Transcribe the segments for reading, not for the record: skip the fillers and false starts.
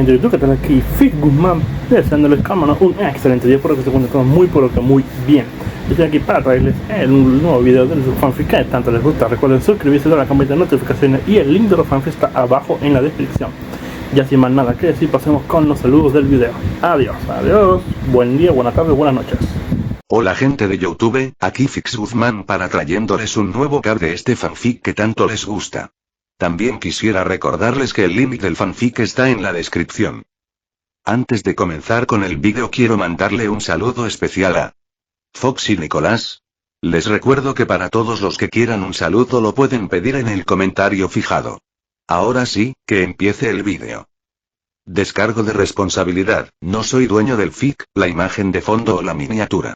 gente de YouTube, ¿qué tal? Aquí Fit Guzmán, deseándoles cámara un excelente día, por que se encuentran todos muy pero que muy bien. Estoy aquí para traerles un nuevo video de su fanfic que tanto les gusta. Recuerden suscribirse, dar la campanita de notificaciones y el link de los fanfics está abajo en la descripción. Ya sin más nada que decir, pasemos con los saludos del video. Adiós, buen día, buena tarde, buenas noches. Hola gente de YouTube, aquí Fix Guzmán para trayéndoles un nuevo card de este fanfic que tanto les gusta. También quisiera recordarles que el link del fanfic está en la descripción. Antes de comenzar con el vídeo quiero mandarle un saludo especial a Fox y Nicolás. Les recuerdo que para todos los que quieran un saludo lo pueden pedir en el comentario fijado. Ahora sí, que empiece el vídeo. Descargo de responsabilidad, no soy dueño del fic, la imagen de fondo o la miniatura.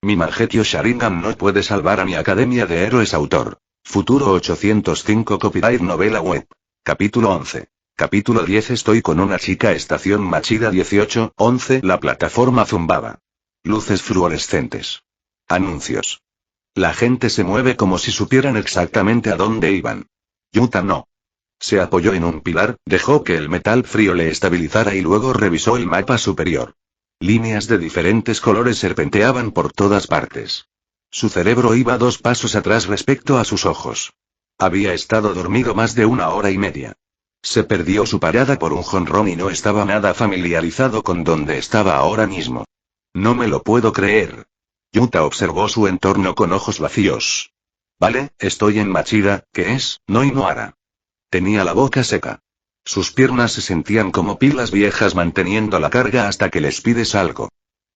Mi Mangetio Sharingan no puede salvar a mi Academia de Héroes. Autor Futuro 805 Copyright Novela Web. Capítulo 11. Capítulo 10. Estoy con una chica. Estación Machida 18, 11. La plataforma zumbaba. Luces fluorescentes. Anuncios. La gente se mueve como si supieran exactamente a dónde iban. Yuta no. Se apoyó en un pilar, dejó que el metal frío le estabilizara y luego revisó el mapa superior. Líneas de diferentes colores serpenteaban por todas partes. Su cerebro iba 2 pasos atrás respecto a sus ojos. Había estado dormido más de 1 hora y media. Se perdió su parada por un jonrón y no estaba nada familiarizado con donde estaba ahora mismo. No me lo puedo creer. Yuta observó su entorno con ojos vacíos. Vale, estoy en Machida, ¿qué es? Noinohara. Tenía la boca seca. Sus piernas se sentían como pilas viejas manteniendo la carga hasta que les pides algo.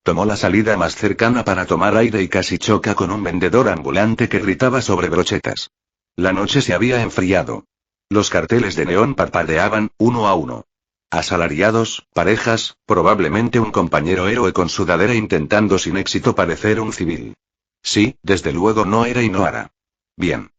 Tomó la salida más cercana para tomar aire y casi choca con un vendedor ambulante que gritaba sobre brochetas. La noche se había enfriado. Los carteles de neón parpadeaban, uno a uno. Asalariados, parejas, probablemente un compañero héroe con sudadera intentando sin éxito parecer un civil. Sí, desde luego no era Inohara. Bien.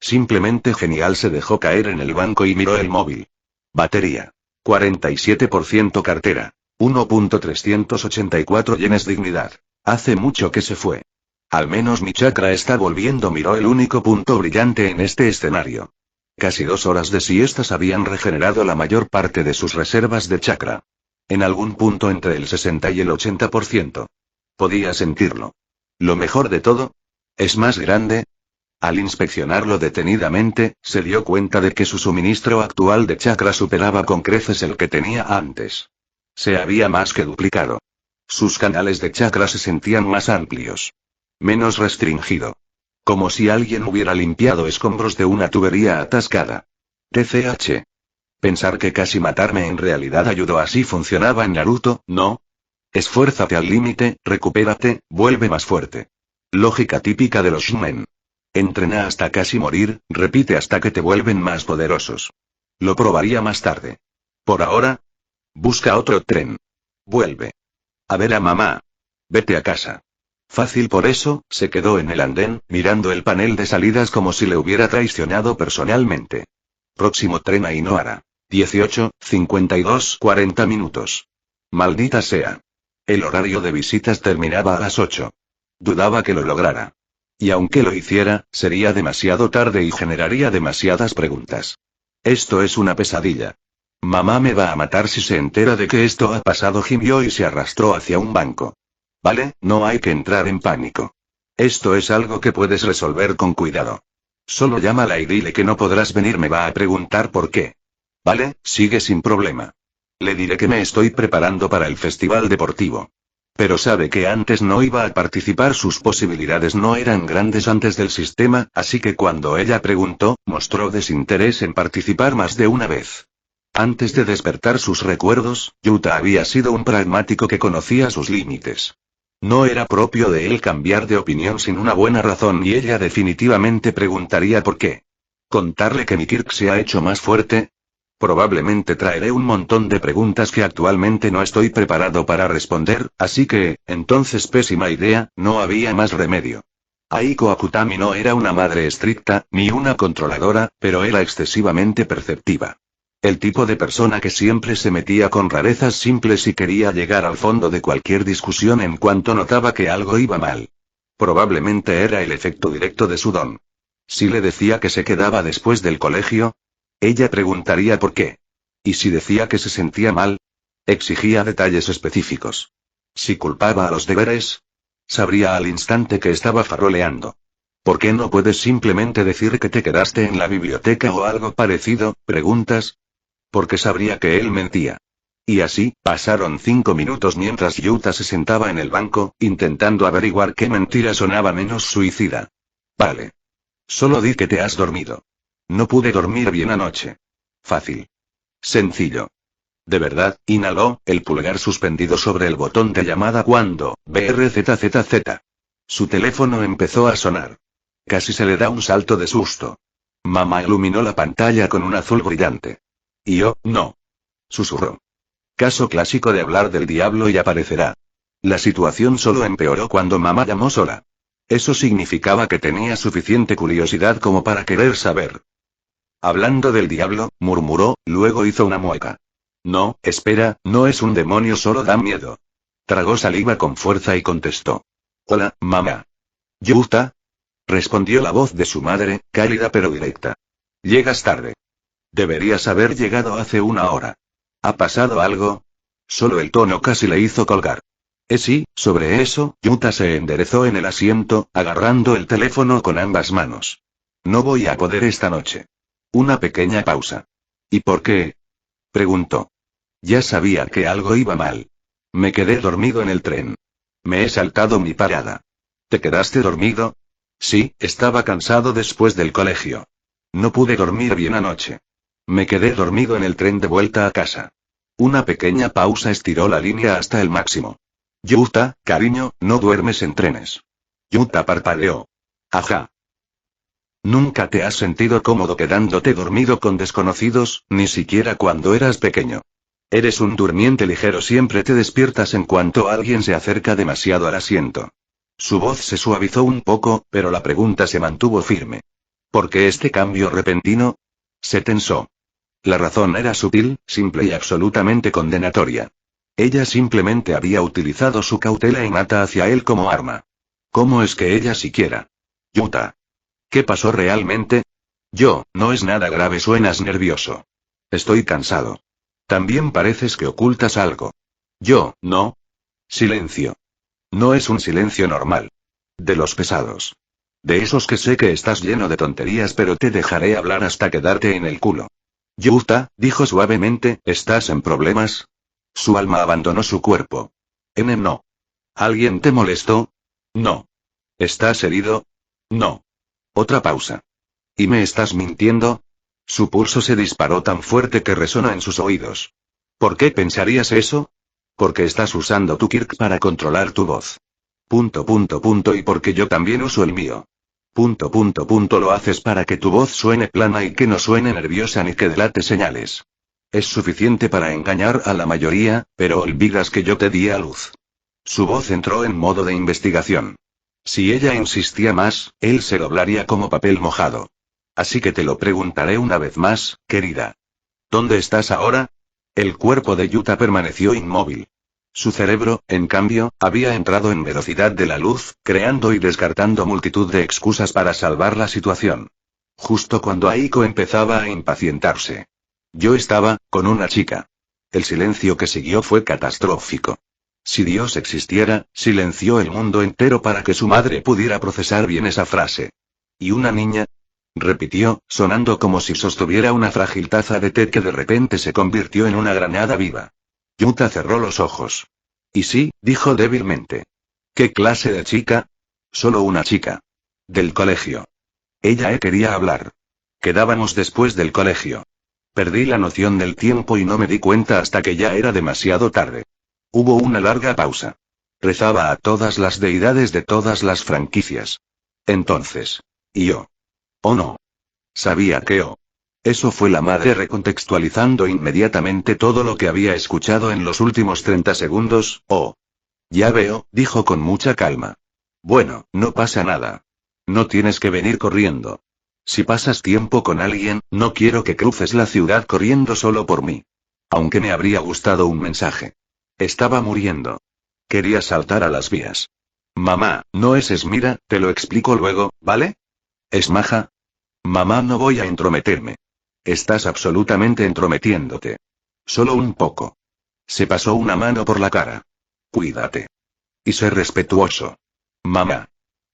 Simplemente genial. Se dejó caer en el banco y miró el móvil. Batería. 47%. Cartera. 1.384 yenes. Dignidad. Hace mucho que se fue. Al menos mi chakra está volviendo. Miró el único punto brillante en este escenario. Casi 2 horas de siestas habían regenerado la mayor parte de sus reservas de chakra. En algún punto entre el 60 y el 80%. Podía sentirlo. Lo mejor de todo. ¿Es más grande? Al inspeccionarlo detenidamente, se dio cuenta de que su suministro actual de chakra superaba con creces el que tenía antes. Se había más que duplicado. Sus canales de chakra se sentían más amplios. Menos restringido. Como si alguien hubiera limpiado escombros de una tubería atascada. TCH. Pensar que casi matarme en realidad ayudó. Así funcionaba en Naruto, ¿no? Esfuérzate al límite, recupérate, vuelve más fuerte. Lógica típica de los shonen. Entrena hasta casi morir, repite hasta que te vuelven más poderosos. Lo probaría más tarde. Por ahora, busca otro tren. Vuelve. A ver a mamá. Vete a casa. Fácil. Por eso, se quedó en el andén, mirando el panel de salidas como si le hubiera traicionado personalmente. Próximo tren a Inohara. 18, 52, 40 minutos. Maldita sea. El horario de visitas terminaba a las 8. Dudaba que lo lograra. Y aunque lo hiciera, sería demasiado tarde y generaría demasiadas preguntas. Esto es una pesadilla. Mamá me va a matar si se entera de que esto ha pasado. Gimió y se arrastró hacia un banco. Vale, no hay que entrar en pánico. Esto es algo que puedes resolver con cuidado. Solo llámala y dile que no podrás venir. Me va a preguntar por qué. Vale, sigue sin problema. Le diré que me estoy preparando para el festival deportivo. Pero sabe que antes no iba a participar. Sus posibilidades no eran grandes antes del sistema, así que cuando ella preguntó, mostró desinterés en participar más de una vez. Antes de despertar sus recuerdos, Yuta había sido un pragmático que conocía sus límites. No era propio de él cambiar de opinión sin una buena razón y ella definitivamente preguntaría por qué. ¿Contarle que mi Kirk se ha hecho más fuerte? Probablemente traeré un montón de preguntas que actualmente no estoy preparado para responder, así que, entonces pésima idea, no había más remedio. Aiko Akutami no era una madre estricta, ni una controladora, pero era excesivamente perceptiva. El tipo de persona que siempre se metía con rarezas simples y quería llegar al fondo de cualquier discusión en cuanto notaba que algo iba mal. Probablemente era el efecto directo de su don. Si le decía que se quedaba después del colegio, ella preguntaría por qué. ¿Y si decía que se sentía mal? Exigía detalles específicos. Si culpaba a los deberes, sabría al instante que estaba faroleando. ¿Por qué no puedes simplemente decir que te quedaste en la biblioteca o algo parecido? Preguntas. Porque sabría que él mentía. Y así, pasaron 5 minutos mientras Yuta se sentaba en el banco, intentando averiguar qué mentira sonaba menos suicida. Vale. Solo di que te has dormido. No pude dormir bien anoche. Fácil. Sencillo. De verdad, inhaló, el pulgar suspendido sobre el botón de llamada cuando, BRZZZ. Su teléfono empezó a sonar. Casi se le da un salto de susto. Mamá iluminó la pantalla con un azul brillante. Y yo, no. Susurró. Caso clásico de hablar del diablo y aparecerá. La situación solo empeoró cuando mamá llamó sola. Eso significaba que tenía suficiente curiosidad como para querer saber. Hablando del diablo, murmuró, luego hizo una mueca. No, espera, no es un demonio, solo da miedo. Tragó saliva con fuerza y contestó. Hola, mamá. ¿Yuta? Respondió la voz de su madre, cálida pero directa. Llegas tarde. Deberías haber llegado hace 1 hora. ¿Ha pasado algo? Solo el tono casi le hizo colgar. Sí, sobre eso, Yuta se enderezó en el asiento, agarrando el teléfono con ambas manos. No voy a poder esta noche. Una pequeña pausa. ¿Y por qué? Preguntó. Ya sabía que algo iba mal. Me quedé dormido en el tren. Me he saltado mi parada. ¿Te quedaste dormido? Sí, estaba cansado después del colegio. No pude dormir bien anoche. Me quedé dormido en el tren de vuelta a casa. Una pequeña pausa estiró la línea hasta el máximo. Yuta, cariño, no duermes en trenes. Yuta parpadeó. Ajá. Nunca te has sentido cómodo quedándote dormido con desconocidos, ni siquiera cuando eras pequeño. Eres un durmiente ligero, siempre te despiertas en cuanto alguien se acerca demasiado al asiento. Su voz se suavizó un poco, pero la pregunta se mantuvo firme. ¿Por qué este cambio repentino? Se tensó. La razón era sutil, simple y absolutamente condenatoria. Ella simplemente había utilizado su cautela innata hacia él como arma. ¿Cómo es que ella siquiera? Yuta. ¿Qué pasó realmente? No es nada grave, suenas nervioso. Estoy cansado. También pareces que ocultas algo. No. Silencio. No es un silencio normal. De los pesados. De esos que sé que estás lleno de tonterías, pero te dejaré hablar hasta quedarte en el culo. Yuta, dijo suavemente, ¿estás en problemas? Su alma abandonó su cuerpo. No. ¿Alguien te molestó? No. ¿Estás herido? No. Otra pausa. ¿Y me estás mintiendo? Su pulso se disparó tan fuerte que resonó en sus oídos. ¿Por qué pensarías eso? Porque estás usando tu Kirk para controlar tu voz. ... Y porque yo también uso el mío. ... Lo haces para que tu voz suene plana y que no suene nerviosa ni que delate señales. Es suficiente para engañar a la mayoría, pero olvidas que yo te di a luz. Su voz entró en modo de investigación. Si ella insistía más, él se doblaría como papel mojado. Así que te lo preguntaré una vez más, querida. ¿Dónde estás ahora? El cuerpo de Yuta permaneció inmóvil. Su cerebro, en cambio, había entrado en velocidad de la luz, creando y descartando multitud de excusas para salvar la situación. Justo cuando Aiko empezaba a impacientarse. Yo estaba, con una chica. El silencio que siguió fue catastrófico. Si Dios existiera, silenció el mundo entero para que su madre pudiera procesar bien esa frase. ¿Y una niña? Repitió, sonando como si sostuviera una frágil taza de té que de repente se convirtió en una granada viva. Yuta cerró los ojos. Y sí, dijo débilmente. ¿Qué clase de chica? Solo una chica. Del colegio. Ella quería hablar. Quedábamos después del colegio. Perdí la noción del tiempo y no me di cuenta hasta que ya era demasiado tarde. Hubo una larga pausa. Rezaba a todas las deidades de todas las franquicias. Entonces. ¿Y yo? Oh no. Sabía que Eso fue la madre recontextualizando inmediatamente todo lo que había escuchado en los últimos 30 segundos. Ya veo, dijo con mucha calma. Bueno, no pasa nada. No tienes que venir corriendo. Si pasas tiempo con alguien, no quiero que cruces la ciudad corriendo solo por mí. Aunque me habría gustado un mensaje. Estaba muriendo. Quería saltar a las vías. Mamá, no es Esmira, te lo explico luego, ¿vale? ¿Es maja? Mamá, no voy a entrometerme. Estás absolutamente entrometiéndote. Solo un poco. Se pasó una mano por la cara. Cuídate. Y sé respetuoso. Mamá.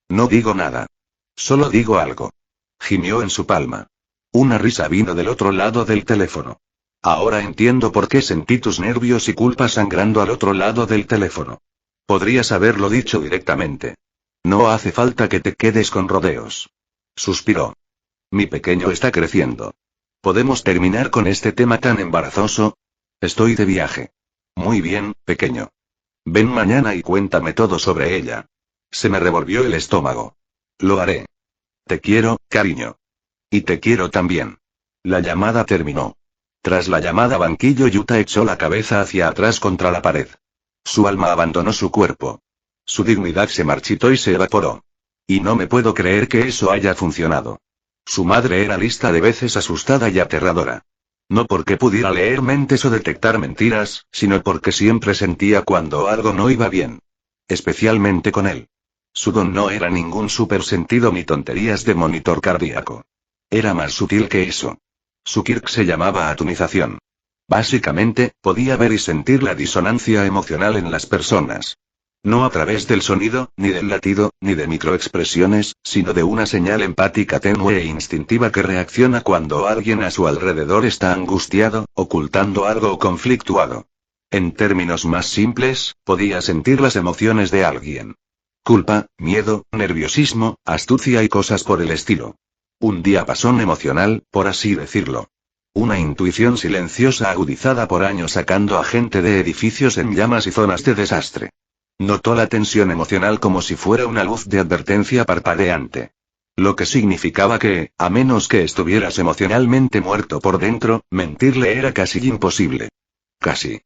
No digo nada. Solo digo algo. Gimió en su palma. Una risa vino del otro lado del teléfono. Ahora entiendo por qué sentí tus nervios y culpa sangrando al otro lado del teléfono. Podrías haberlo dicho directamente. No hace falta que te quedes con rodeos. Suspiró. Mi pequeño está creciendo. ¿Podemos terminar con este tema tan embarazoso? Estoy de viaje. Muy bien, pequeño. Ven mañana y cuéntame todo sobre ella. Se me revolvió el estómago. Lo haré. Te quiero, cariño. Y te quiero también. La llamada terminó. Tras la llamada banquillo, Yuta echó la cabeza hacia atrás contra la pared. Su alma abandonó su cuerpo. Su dignidad se marchitó y se evaporó. Y no me puedo creer que eso haya funcionado. Su madre era lista de veces, asustada y aterradora. No porque pudiera leer mentes o detectar mentiras, sino porque siempre sentía cuando algo no iba bien. Especialmente con él. Su don no era ningún supersentido ni tonterías de monitor cardíaco. Era más sutil que eso. Su quirk se llamaba atomización. Básicamente, podía ver y sentir la disonancia emocional en las personas. No a través del sonido, ni del latido, ni de microexpresiones, sino de una señal empática tenue e instintiva que reacciona cuando alguien a su alrededor está angustiado, ocultando algo o conflictuado. En términos más simples, podía sentir las emociones de alguien. Culpa, miedo, nerviosismo, astucia y cosas por el estilo. Un diapasón emocional, por así decirlo. Una intuición silenciosa agudizada por años sacando a gente de edificios en llamas y zonas de desastre. Notó la tensión emocional como si fuera una luz de advertencia parpadeante. Lo que significaba que, a menos que estuvieras emocionalmente muerto por dentro, mentirle era casi imposible. Casi.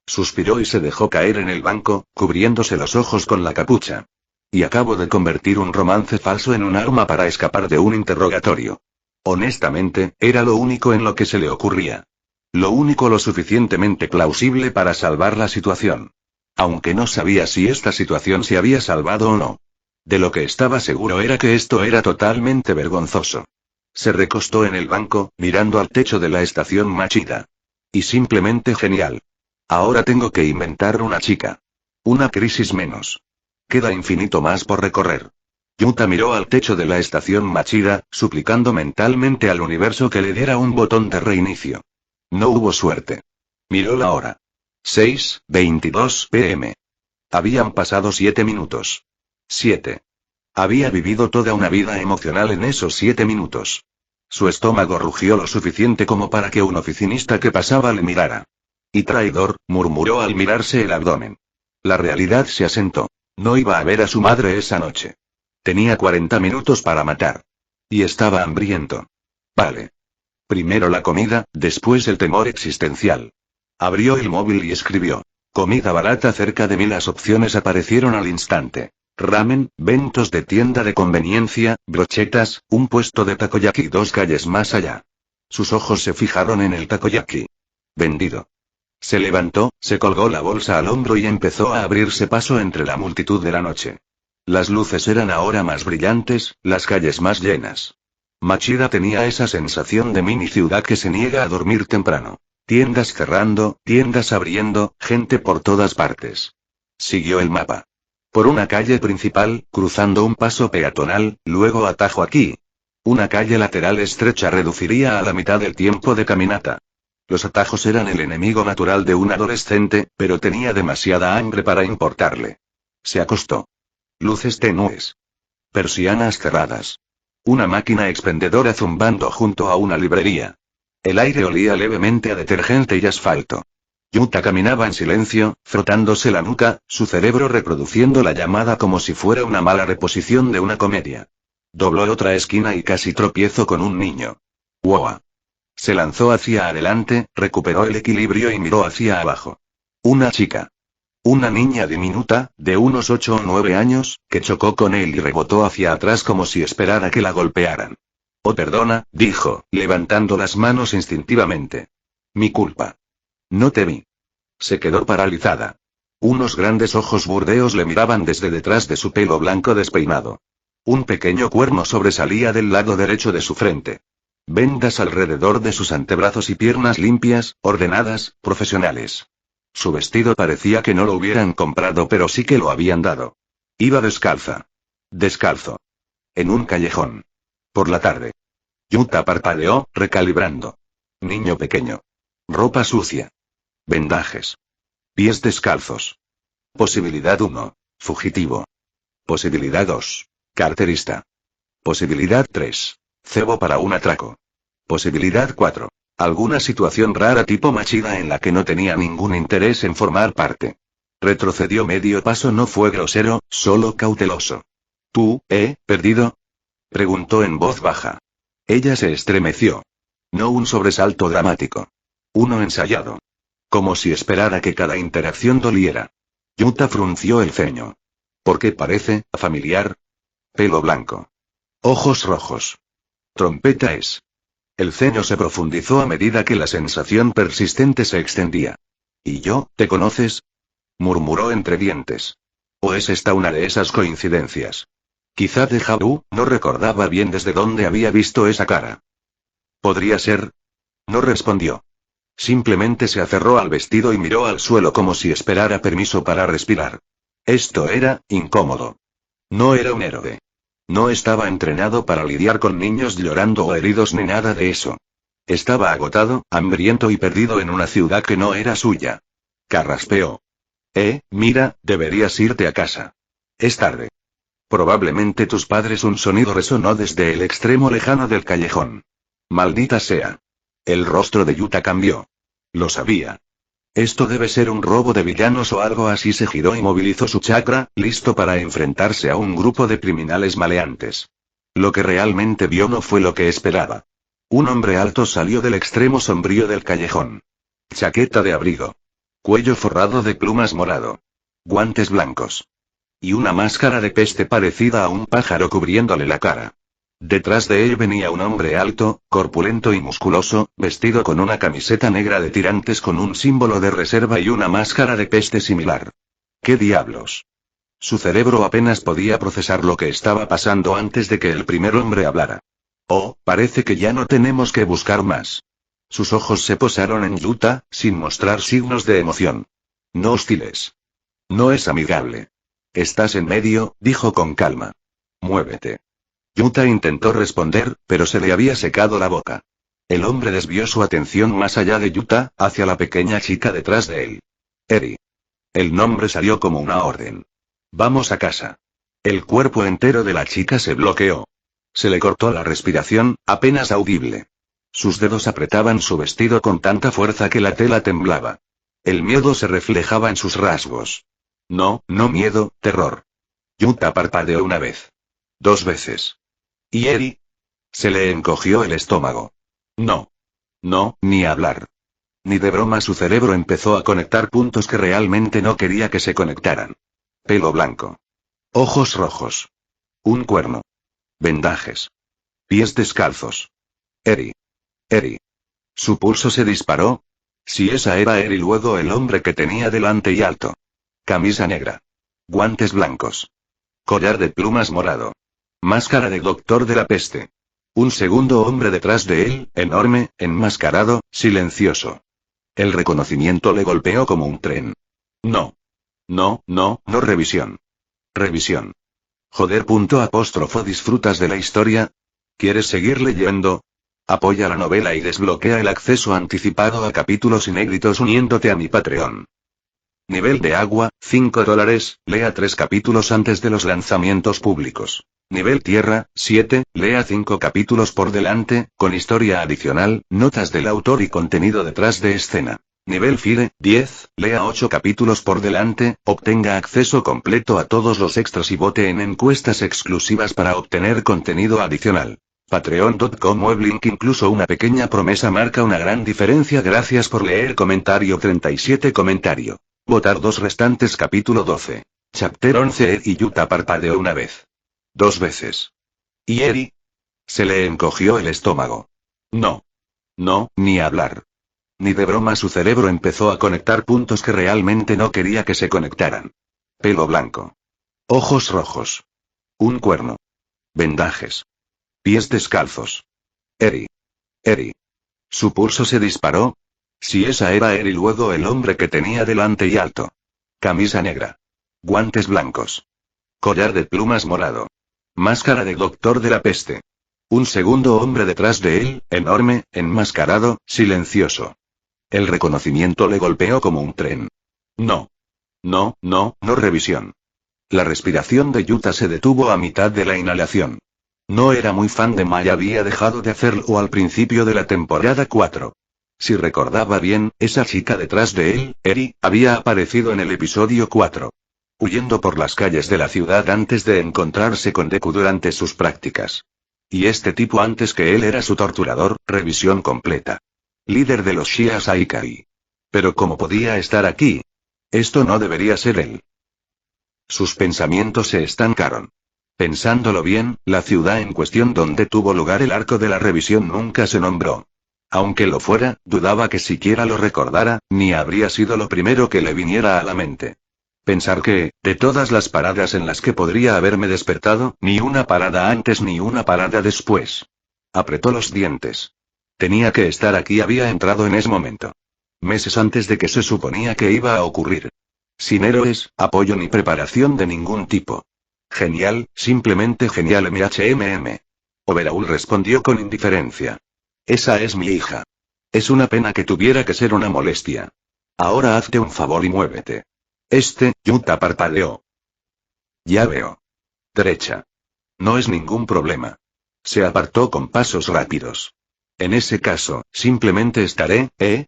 Suspiró y se dejó caer en el banco, cubriéndose los ojos con la capucha. Y acabo de convertir un romance falso en un arma para escapar de un interrogatorio. Honestamente, era lo único en lo que se le ocurría. Lo único lo suficientemente plausible para salvar la situación. Aunque no sabía si esta situación se había salvado o no. De lo que estaba seguro era que esto era totalmente vergonzoso. Se recostó en el banco, mirando al techo de la estación Machida. Y simplemente genial. Ahora tengo que inventar una chica. Una crisis menos. Queda infinito más por recorrer. Yuta miró al techo de la estación Machida, suplicando mentalmente al universo que le diera un botón de reinicio. No hubo suerte. Miró la hora. 6:22 p.m. Habían pasado 7 minutos. 7. Había vivido toda una vida emocional en esos 7 minutos. Su estómago rugió lo suficiente como para que un oficinista que pasaba le mirara. Y traidor, murmuró al mirarse el abdomen. La realidad se asentó. No iba a ver a su madre esa noche. Tenía 40 minutos para matar. Y estaba hambriento. Vale. Primero la comida, después el temor existencial. Abrió el móvil y escribió. Comida barata cerca de mí. Las opciones aparecieron al instante. Ramen, ventos de tienda de conveniencia, brochetas, un puesto de takoyaki 2 calles más allá. Sus ojos se fijaron en el takoyaki. Vendido. Se levantó, se colgó la bolsa al hombro y empezó a abrirse paso entre la multitud de la noche. Las luces eran ahora más brillantes, las calles más llenas. Machida tenía esa sensación de mini ciudad que se niega a dormir temprano. Tiendas cerrando, tiendas abriendo, gente por todas partes. Siguió el mapa. Por una calle principal, cruzando un paso peatonal, luego atajo aquí. Una calle lateral estrecha reduciría a la mitad el tiempo de caminata. Los atajos eran el enemigo natural de un adolescente, pero tenía demasiada hambre para importarle. Se acostó. Luces tenues. Persianas cerradas. Una máquina expendedora zumbando junto a una librería. El aire olía levemente a detergente y asfalto. Yuta caminaba en silencio, frotándose la nuca, su cerebro reproduciendo la llamada como si fuera una mala reposición de una comedia. Dobló otra esquina y casi tropiezó con un niño. ¡Wow! Se lanzó hacia adelante, recuperó el equilibrio y miró hacia abajo. Una chica. Una niña diminuta, de unos 8 o 9 años, que chocó con él y rebotó hacia atrás como si esperara que la golpearan. Oh, perdona, dijo, levantando las manos instintivamente. Mi culpa. No te vi. Se quedó paralizada. Unos grandes ojos burdeos le miraban desde detrás de su pelo blanco despeinado. Un pequeño cuerno sobresalía del lado derecho de su frente. Vendas alrededor de sus antebrazos y piernas limpias, ordenadas, profesionales. Su vestido parecía que no lo hubieran comprado, pero sí que lo habían dado. Iba descalza. Descalzo. En un callejón. Por la tarde. Yuta parpadeó, recalibrando. Niño pequeño. Ropa sucia. Vendajes. Pies descalzos. Posibilidad 1. Fugitivo. Posibilidad 2. Carterista. Posibilidad 3. Cebo para un atraco. Posibilidad 4. Alguna situación rara tipo Machida en la que no tenía ningún interés en formar parte. Retrocedió medio paso, no fue grosero, solo cauteloso. ¿Tú, perdido? Preguntó en voz baja. Ella se estremeció. No un sobresalto dramático. Uno ensayado. Como si esperara que cada interacción doliera. Yuta frunció el ceño. ¿Por qué parece familiar? Pelo blanco. Ojos rojos. Trompeta es. El ceño se profundizó a medida que la sensación persistente se extendía. ¿Y yo, te conoces? Murmuró entre dientes. ¿O es esta una de esas coincidencias? Quizá déjà vu, no recordaba bien desde dónde había visto esa cara. ¿Podría ser? No respondió. Simplemente se aferró al vestido y miró al suelo como si esperara permiso para respirar. Esto era incómodo. No era un héroe. No estaba entrenado para lidiar con niños llorando o heridos ni nada de eso. Estaba agotado, hambriento y perdido en una ciudad que no era suya. Carraspeó. Mira, deberías irte a casa. Es tarde. Probablemente tus padres. Un sonido resonó desde el extremo lejano del callejón. Maldita sea. El rostro de Yuta cambió. Lo sabía. Esto debe ser un robo de villanos o algo así. Se giró y movilizó su chakra, listo para enfrentarse a un grupo de criminales maleantes. Lo que realmente vio no fue lo que esperaba. Un hombre alto salió del extremo sombrío del callejón. Chaqueta de abrigo. Cuello forrado de plumas morado. Guantes blancos. Y una máscara de peste parecida a un pájaro cubriéndole la cara. Detrás de él venía un hombre alto, corpulento y musculoso, vestido con una camiseta negra de tirantes con un símbolo de reserva y una máscara de peste similar. ¿Qué diablos? Su cerebro apenas podía procesar lo que estaba pasando antes de que el primer hombre hablara. Oh, parece que ya no tenemos que buscar más. Sus ojos se posaron en Yuta, sin mostrar signos de emoción. No hostiles. No es amigable. Estás en medio, dijo con calma. Muévete. Yuta intentó responder, pero se le había secado la boca. El hombre desvió su atención más allá de Yuta, hacia la pequeña chica detrás de él. Eri. El nombre salió como una orden. Vamos a casa. El cuerpo entero de la chica se bloqueó. Se le cortó la respiración, apenas audible. Sus dedos apretaban su vestido con tanta fuerza que la tela temblaba. El miedo se reflejaba en sus rasgos. No miedo, terror. Yuta parpadeó una vez. 2 veces. ¿Y Eri? Se le encogió el estómago. No, ni hablar. Ni de broma. Su cerebro empezó a conectar puntos que realmente no quería que se conectaran. Pelo blanco. Ojos rojos. Un cuerno. Vendajes. Pies descalzos. Eri. Su pulso se disparó. Si esa era Eri, luego el hombre que tenía delante y alto. Camisa negra. Guantes blancos. Collar de plumas morado. Máscara de doctor de la peste. Un segundo hombre detrás de él, enorme, enmascarado, silencioso. El reconocimiento le golpeó como un tren. No, revisión. Revisión. Joder. ¿Disfrutas de la historia? ¿Quieres seguir leyendo? Apoya la novela y desbloquea el acceso anticipado a capítulos inéditos uniéndote a mi Patreon. Nivel de agua, $5, lea 3 capítulos antes de los lanzamientos públicos. Nivel tierra, 7, lea 5 capítulos por delante, con historia adicional, notas del autor y contenido detrás de escena. Nivel fire, 10, lea 8 capítulos por delante, obtenga acceso completo a todos los extras y vote en encuestas exclusivas para obtener contenido adicional. Patreon.com Weblink. Incluso una pequeña promesa marca una gran diferencia. Gracias por leer. Comentario 37. Comentario. Votar 2 restantes. Capítulo 12. Chapter 11. Y Yuta parpadeó una vez. 2 veces. ¿Y Eri? Se le encogió el estómago. No, ni hablar. Ni de broma. Su cerebro empezó a conectar puntos que realmente no quería que se conectaran. Pelo blanco. Ojos rojos. Un cuerno. Vendajes. Pies descalzos. Eri. Eri. Su pulso se disparó. Si esa era Eri, luego el hombre que tenía delante y alto. Camisa negra. Guantes blancos. Collar de plumas morado. Máscara de doctor de la peste. Un segundo hombre detrás de él, enorme, enmascarado, silencioso. El reconocimiento le golpeó como un tren. No. No, no, no revisión. La respiración de Yuta se detuvo a mitad de la inhalación. No era muy fan de Mai, había dejado de hacerlo al principio de la temporada 4. Si recordaba bien, esa chica detrás de él, Eri, había aparecido en el episodio 4. Huyendo por las calles de la ciudad antes de encontrarse con Deku durante sus prácticas. Y este tipo antes que él era su torturador, revisión completa. Líder de los Shias Aikai. Pero ¿cómo podía estar aquí? Esto no debería ser él. Sus pensamientos se estancaron. Pensándolo bien, la ciudad en cuestión donde tuvo lugar el arco de la revisión nunca se nombró. Aunque lo fuera, dudaba que siquiera lo recordara, ni habría sido lo primero que le viniera a la mente. Pensar que, de todas las paradas en las que podría haberme despertado, ni una parada antes ni una parada después. Apretó los dientes. Tenía que estar aquí, había entrado en ese momento. Meses antes de que se suponía que iba a ocurrir. Sin héroes, apoyo ni preparación de ningún tipo. Genial, simplemente genial MHMM. Overhaul respondió con indiferencia. Esa es mi hija. Es una pena que tuviera que ser una molestia. Ahora hazte un favor y muévete. Yuta parpadeó. Ya veo. Derecha. No es ningún problema. Se apartó con pasos rápidos. En ese caso, simplemente estaré, ¿eh?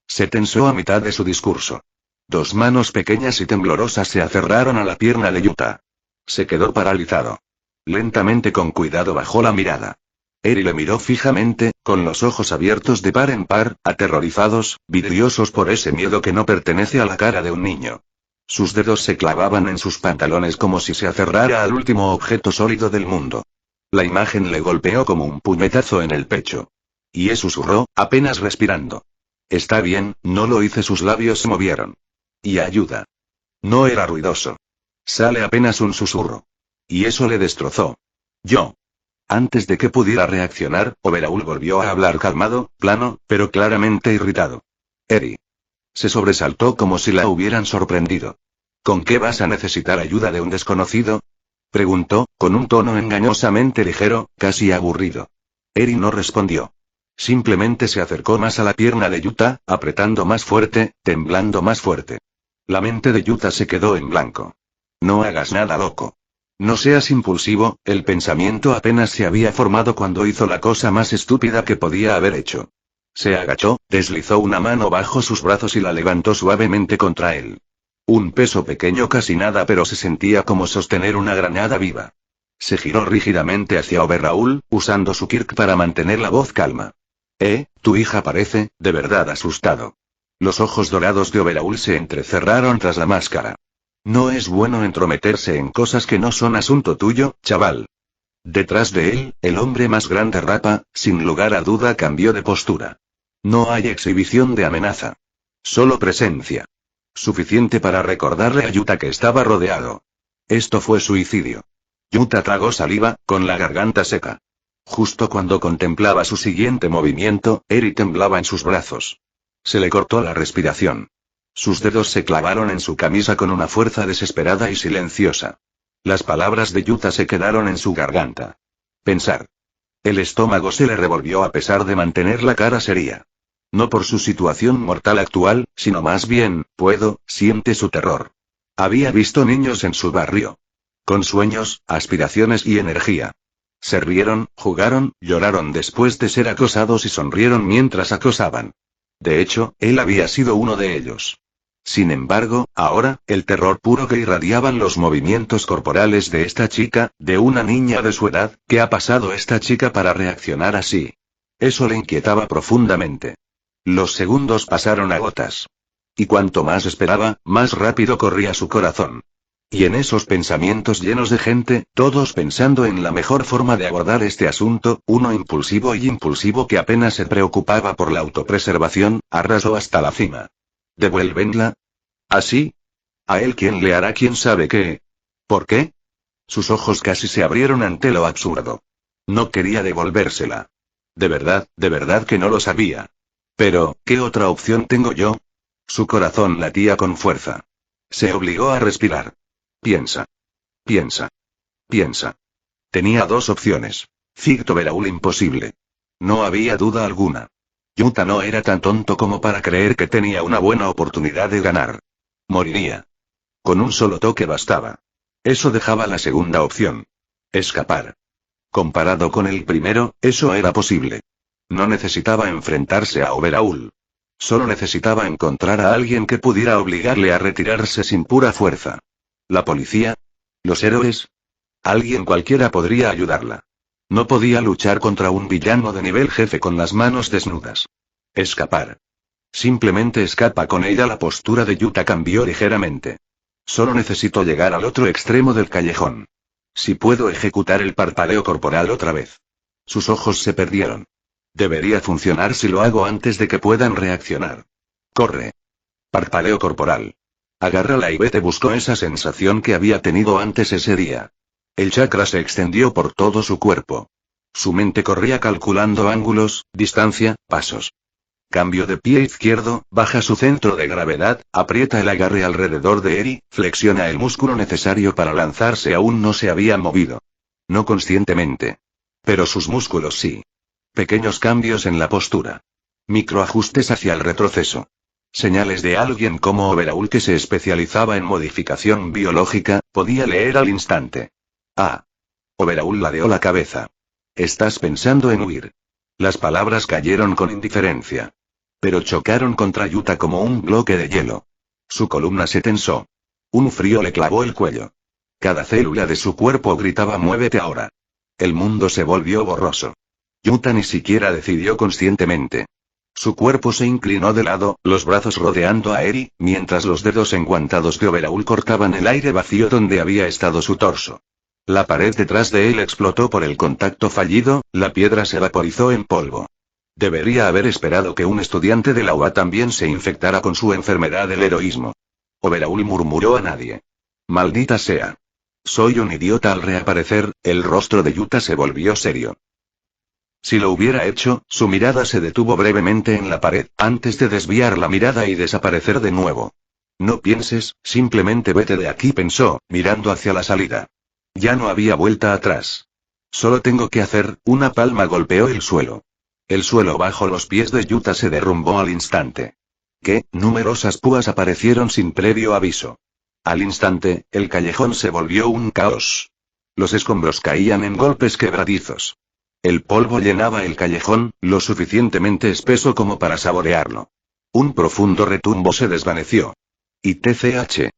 Se tensó a mitad de su discurso. Dos manos pequeñas y temblorosas se aferraron a la pierna de Yuta. Se quedó paralizado. Lentamente, con cuidado, bajó la mirada. Eri le miró fijamente, con los ojos abiertos de par en par, aterrorizados, vidriosos por ese miedo que no pertenece a la cara de un niño. Sus dedos se clavaban en sus pantalones como si se aferrara al último objeto sólido del mundo. La imagen le golpeó como un puñetazo en el pecho. Y susurró, apenas respirando. Está bien, no lo hice. Sus labios se movieron. Y ayuda. No era ruidoso. Sale apenas un susurro. Y eso le destrozó. Yo. Antes de que pudiera reaccionar, Overhaul volvió a hablar calmado, plano, pero claramente irritado. Eri. Se sobresaltó como si la hubieran sorprendido. ¿Con qué vas a necesitar ayuda de un desconocido? Preguntó, con un tono engañosamente ligero, casi aburrido. Eri no respondió. Simplemente se acercó más a la pierna de Yuta, apretando más fuerte, temblando más fuerte. La mente de Yuta se quedó en blanco. No hagas nada, loco. No seas impulsivo, el pensamiento apenas se había formado cuando hizo la cosa más estúpida que podía haber hecho. Se agachó, deslizó una mano bajo sus brazos y la levantó suavemente contra él. Un peso pequeño, casi nada, pero se sentía como sostener una granada viva. Se giró rígidamente hacia Overhaul, usando su Kirk para mantener la voz calma. Tu hija parece, de verdad, asustado. Los ojos dorados de Overhaul se entrecerraron tras la máscara. No es bueno entrometerse en cosas que no son asunto tuyo, chaval. Detrás de él, el hombre más grande Rappa, sin lugar a duda, cambió de postura. No hay exhibición de amenaza. Solo presencia. Suficiente para recordarle a Yuta que estaba rodeado. Esto fue suicidio. Yuta tragó saliva, con la garganta seca. Justo cuando contemplaba su siguiente movimiento, Eri temblaba en sus brazos. Se le cortó la respiración. Sus dedos se clavaron en su camisa con una fuerza desesperada y silenciosa. Las palabras de Yuta se quedaron en su garganta. Pensar. El estómago se le revolvió a pesar de mantener la cara seria. No por su situación mortal actual, sino más bien, siente su terror. Había visto niños en su barrio. Con sueños, aspiraciones y energía. Se rieron, jugaron, lloraron después de ser acosados y sonrieron mientras acosaban. De hecho, él había sido uno de ellos. Sin embargo, ahora, el terror puro que irradiaban los movimientos corporales de esta chica, de una niña de su edad, ¿qué ha pasado esta chica para reaccionar así? Eso le inquietaba profundamente. Los segundos pasaron a gotas. Y cuanto más esperaba, más rápido corría su corazón. Y en esos pensamientos llenos de gente, todos pensando en la mejor forma de abordar este asunto, uno impulsivo que apenas se preocupaba por la autopreservación, arrasó hasta la cima. ¿Devuélvenla? ¿Así? ¿A él quién le hará quién sabe qué? ¿Por qué? Sus ojos casi se abrieron ante lo absurdo. No quería devolvérsela. De verdad que no lo sabía. Pero, ¿qué otra opción tengo yo? Su corazón latía con fuerza. Se obligó a respirar. Piensa. Piensa. Piensa. Tenía dos opciones. Ficto Veraul imposible. No había duda alguna. Yuta no era tan tonto como para creer que tenía una buena oportunidad de ganar. Moriría. Con un solo toque bastaba. Eso dejaba la segunda opción. Escapar. Comparado con el primero, eso era posible. No necesitaba enfrentarse a Overaul. Solo necesitaba encontrar a alguien que pudiera obligarle a retirarse sin pura fuerza. ¿La policía? ¿Los héroes? Alguien cualquiera podría ayudarla. No podía luchar contra un villano de nivel jefe con las manos desnudas. Escapar. Simplemente escapa con ella. La postura de Yuta cambió ligeramente. Solo necesito llegar al otro extremo del callejón. Si puedo ejecutar el parpadeo corporal otra vez. Sus ojos se perdieron. Debería funcionar si lo hago antes de que puedan reaccionar. Corre. Parpadeo corporal. Agárrala y vete. Buscó esa sensación que había tenido antes ese día. El chakra se extendió por todo su cuerpo. Su mente corría calculando ángulos, distancia, pasos. Cambio de pie izquierdo, baja su centro de gravedad, aprieta el agarre alrededor de Eri, flexiona el músculo necesario para lanzarse. Aún no se había movido. No conscientemente. Pero sus músculos sí. Pequeños cambios en la postura. Microajustes hacia el retroceso. Señales de alguien como Overaul, que se especializaba en modificación biológica, podía leer al instante. Ah. Overaul ladeó la cabeza. Estás pensando en huir. Las palabras cayeron con indiferencia. Pero chocaron contra Yuta como un bloque de hielo. Su columna se tensó. Un frío le clavó el cuello. Cada célula de su cuerpo gritaba: muévete ahora. El mundo se volvió borroso. Yuta ni siquiera decidió conscientemente. Su cuerpo se inclinó de lado, los brazos rodeando a Eri, mientras los dedos enguantados de Overaul cortaban el aire vacío donde había estado su torso. La pared detrás de él explotó por el contacto fallido, la piedra se vaporizó en polvo. Debería haber esperado que un estudiante de la UA también se infectara con su enfermedad del heroísmo. Overaul murmuró a nadie. Maldita sea. Soy un idiota. Al reaparecer, el rostro de Yuta se volvió serio. Si lo hubiera hecho, su mirada se detuvo brevemente en la pared, antes de desviar la mirada y desaparecer de nuevo. No pienses, simplemente vete de aquí, pensó, mirando hacia la salida. Ya no había vuelta atrás. Solo tengo que hacer. Una palma golpeó el suelo. El suelo bajo los pies de Yuta se derrumbó al instante. ¿Qué? Numerosas púas aparecieron sin previo aviso. Al instante, el callejón se volvió un caos. Los escombros caían en golpes quebradizos. El polvo llenaba el callejón, lo suficientemente espeso como para saborearlo. Un profundo retumbo se desvaneció. Y TCH.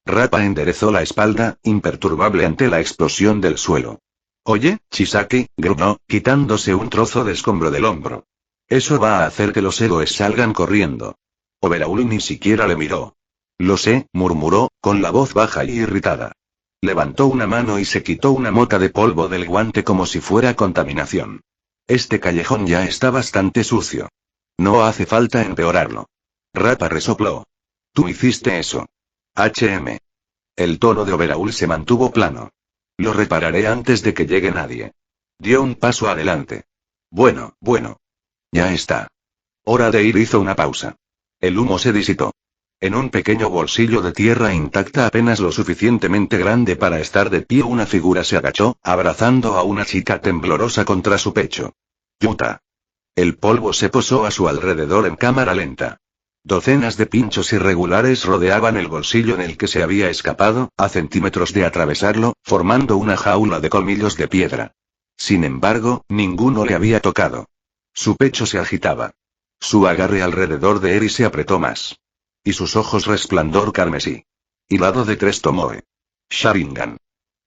Rappa enderezó la espalda, imperturbable ante la explosión del suelo. Oye, Chisaki, gruñó, quitándose un trozo de escombro del hombro. Eso va a hacer que los héroes salgan corriendo. Overaul ni siquiera le miró. Lo sé, murmuró, con la voz baja y irritada. Levantó una mano y se quitó una mota de polvo del guante como si fuera contaminación. Este callejón ya está bastante sucio. No hace falta empeorarlo. Rappa resopló. Tú hiciste eso. HM. El tono de Overaul se mantuvo plano. Lo repararé antes de que llegue nadie. Dio un paso adelante. Bueno. Ya está. Hora de ir. Hizo una pausa. El humo se disipó. En un pequeño bolsillo de tierra intacta apenas lo suficientemente grande para estar de pie, una figura se agachó, abrazando a una chica temblorosa contra su pecho. Yuta. El polvo se posó a su alrededor en cámara lenta. Docenas de pinchos irregulares rodeaban el bolsillo en el que se había escapado, a centímetros de atravesarlo, formando una jaula de colmillos de piedra. Sin embargo, ninguno le había tocado. Su pecho se agitaba. Su agarre alrededor de Eri se apretó más. Y sus ojos resplandor carmesí. Hilado de 3 Tomoe. Sharingan.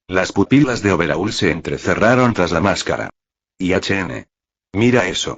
Las pupilas de Overaul se entrecerraron tras la máscara. Y HN. Mira eso.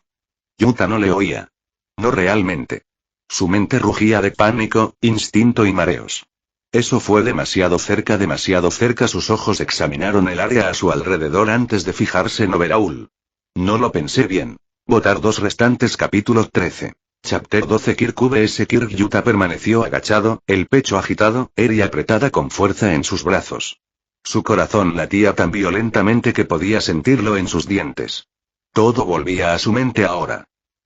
Yuta no le oía. No realmente. Su mente rugía de pánico, instinto y mareos. Eso fue demasiado cerca. Sus ojos examinaron el área a su alrededor antes de fijarse en Overaul. No lo pensé bien. Votar 2 restantes. Capítulo 13. Chapter 12. Kirk vs Kirk. Yuta permaneció agachado, el pecho agitado, Eri apretada con fuerza en sus brazos. Su corazón latía tan violentamente que podía sentirlo en sus dientes. Todo volvía a su mente ahora.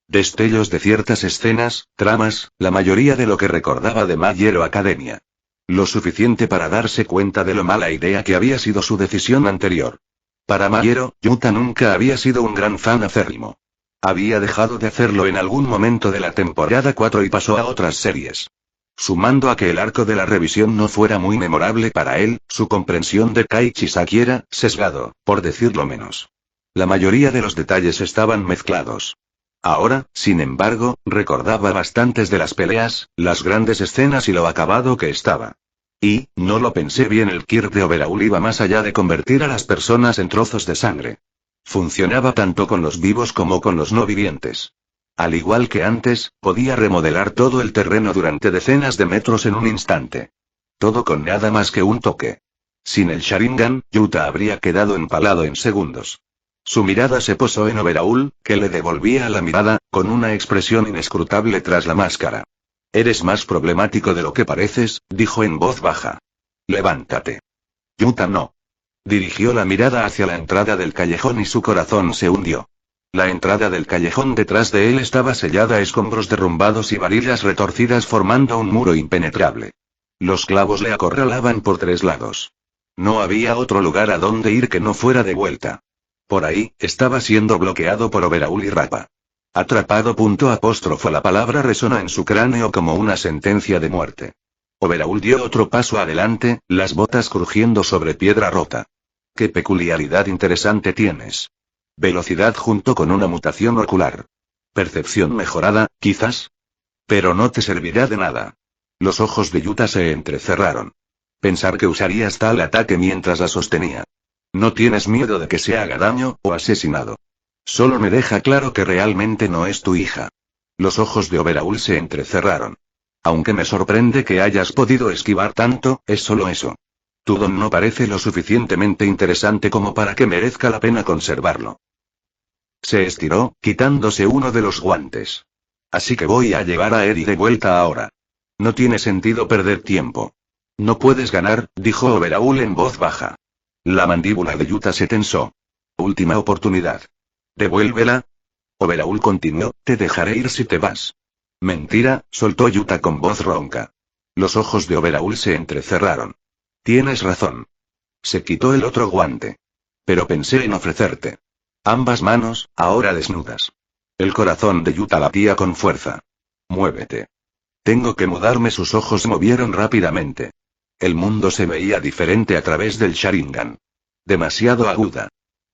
Destellos de ciertas escenas, tramas, la mayoría de lo que recordaba de My Hero Academia. Lo suficiente para darse cuenta de lo mala idea que había sido su decisión anterior. Para My Hero, Yuta nunca había sido un gran fan acérrimo. Había dejado de hacerlo en algún momento de la temporada 4 y pasó a otras series. Sumando a que el arco de la revisión no fuera muy memorable para él, su comprensión de Keiichi Saki era sesgado, por decirlo menos. La mayoría de los detalles estaban mezclados. Ahora, sin embargo, recordaba bastantes de las peleas, las grandes escenas y lo acabado que estaba. Y, no lo pensé bien, el Kirk de Overhaul iba más allá de convertir a las personas en trozos de sangre. Funcionaba tanto con los vivos como con los no vivientes. Al igual que antes, podía remodelar todo el terreno durante decenas de metros en un instante. Todo con nada más que un toque. Sin el Sharingan, Yuta habría quedado empalado en segundos. Su mirada se posó en Overhaul, que le devolvía la mirada, con una expresión inescrutable tras la máscara. Eres más problemático de lo que pareces, dijo en voz baja. Levántate. Yuta no. Dirigió la mirada hacia la entrada del callejón y su corazón se hundió. La entrada del callejón detrás de él estaba sellada a escombros derrumbados y varillas retorcidas formando un muro impenetrable. Los clavos le acorralaban por 3 lados. No había otro lugar a donde ir que no fuera de vuelta. Por ahí, estaba siendo bloqueado por Overhaul y Rappa. Atrapado. La palabra resonó en su cráneo como una sentencia de muerte. Overhaul dio otro paso adelante, las botas crujiendo sobre piedra rota. ¿Qué peculiaridad interesante tienes? Velocidad junto con una mutación ocular. Percepción mejorada, quizás. Pero no te servirá de nada. Los ojos de Yuta se entrecerraron. Pensar que usarías tal ataque mientras la sostenía. No tienes miedo de que se haga daño, o asesinado. Solo me deja claro que realmente no es tu hija. Los ojos de Overhaul se entrecerraron. Aunque me sorprende que hayas podido esquivar tanto, es solo eso. Tu don no parece lo suficientemente interesante como para que merezca la pena conservarlo. Se estiró, quitándose uno de los guantes. Así que voy a llevar a Eri de vuelta ahora. No tiene sentido perder tiempo. No puedes ganar, dijo Overhaul en voz baja. La mandíbula de Yuta se tensó. Última oportunidad. ¿Devuélvela? Overhaul continuó, te dejaré ir si te vas. Mentira, soltó Yuta con voz ronca. Los ojos de Overhaul se entrecerraron. Tienes razón. Se quitó el otro guante. Pero pensé en ofrecerte. Ambas manos, ahora desnudas. El corazón de Yuta latía con fuerza. Muévete. Tengo que mudarme. Sus ojos se movieron rápidamente. El mundo se veía diferente a través del Sharingan. Demasiado aguda.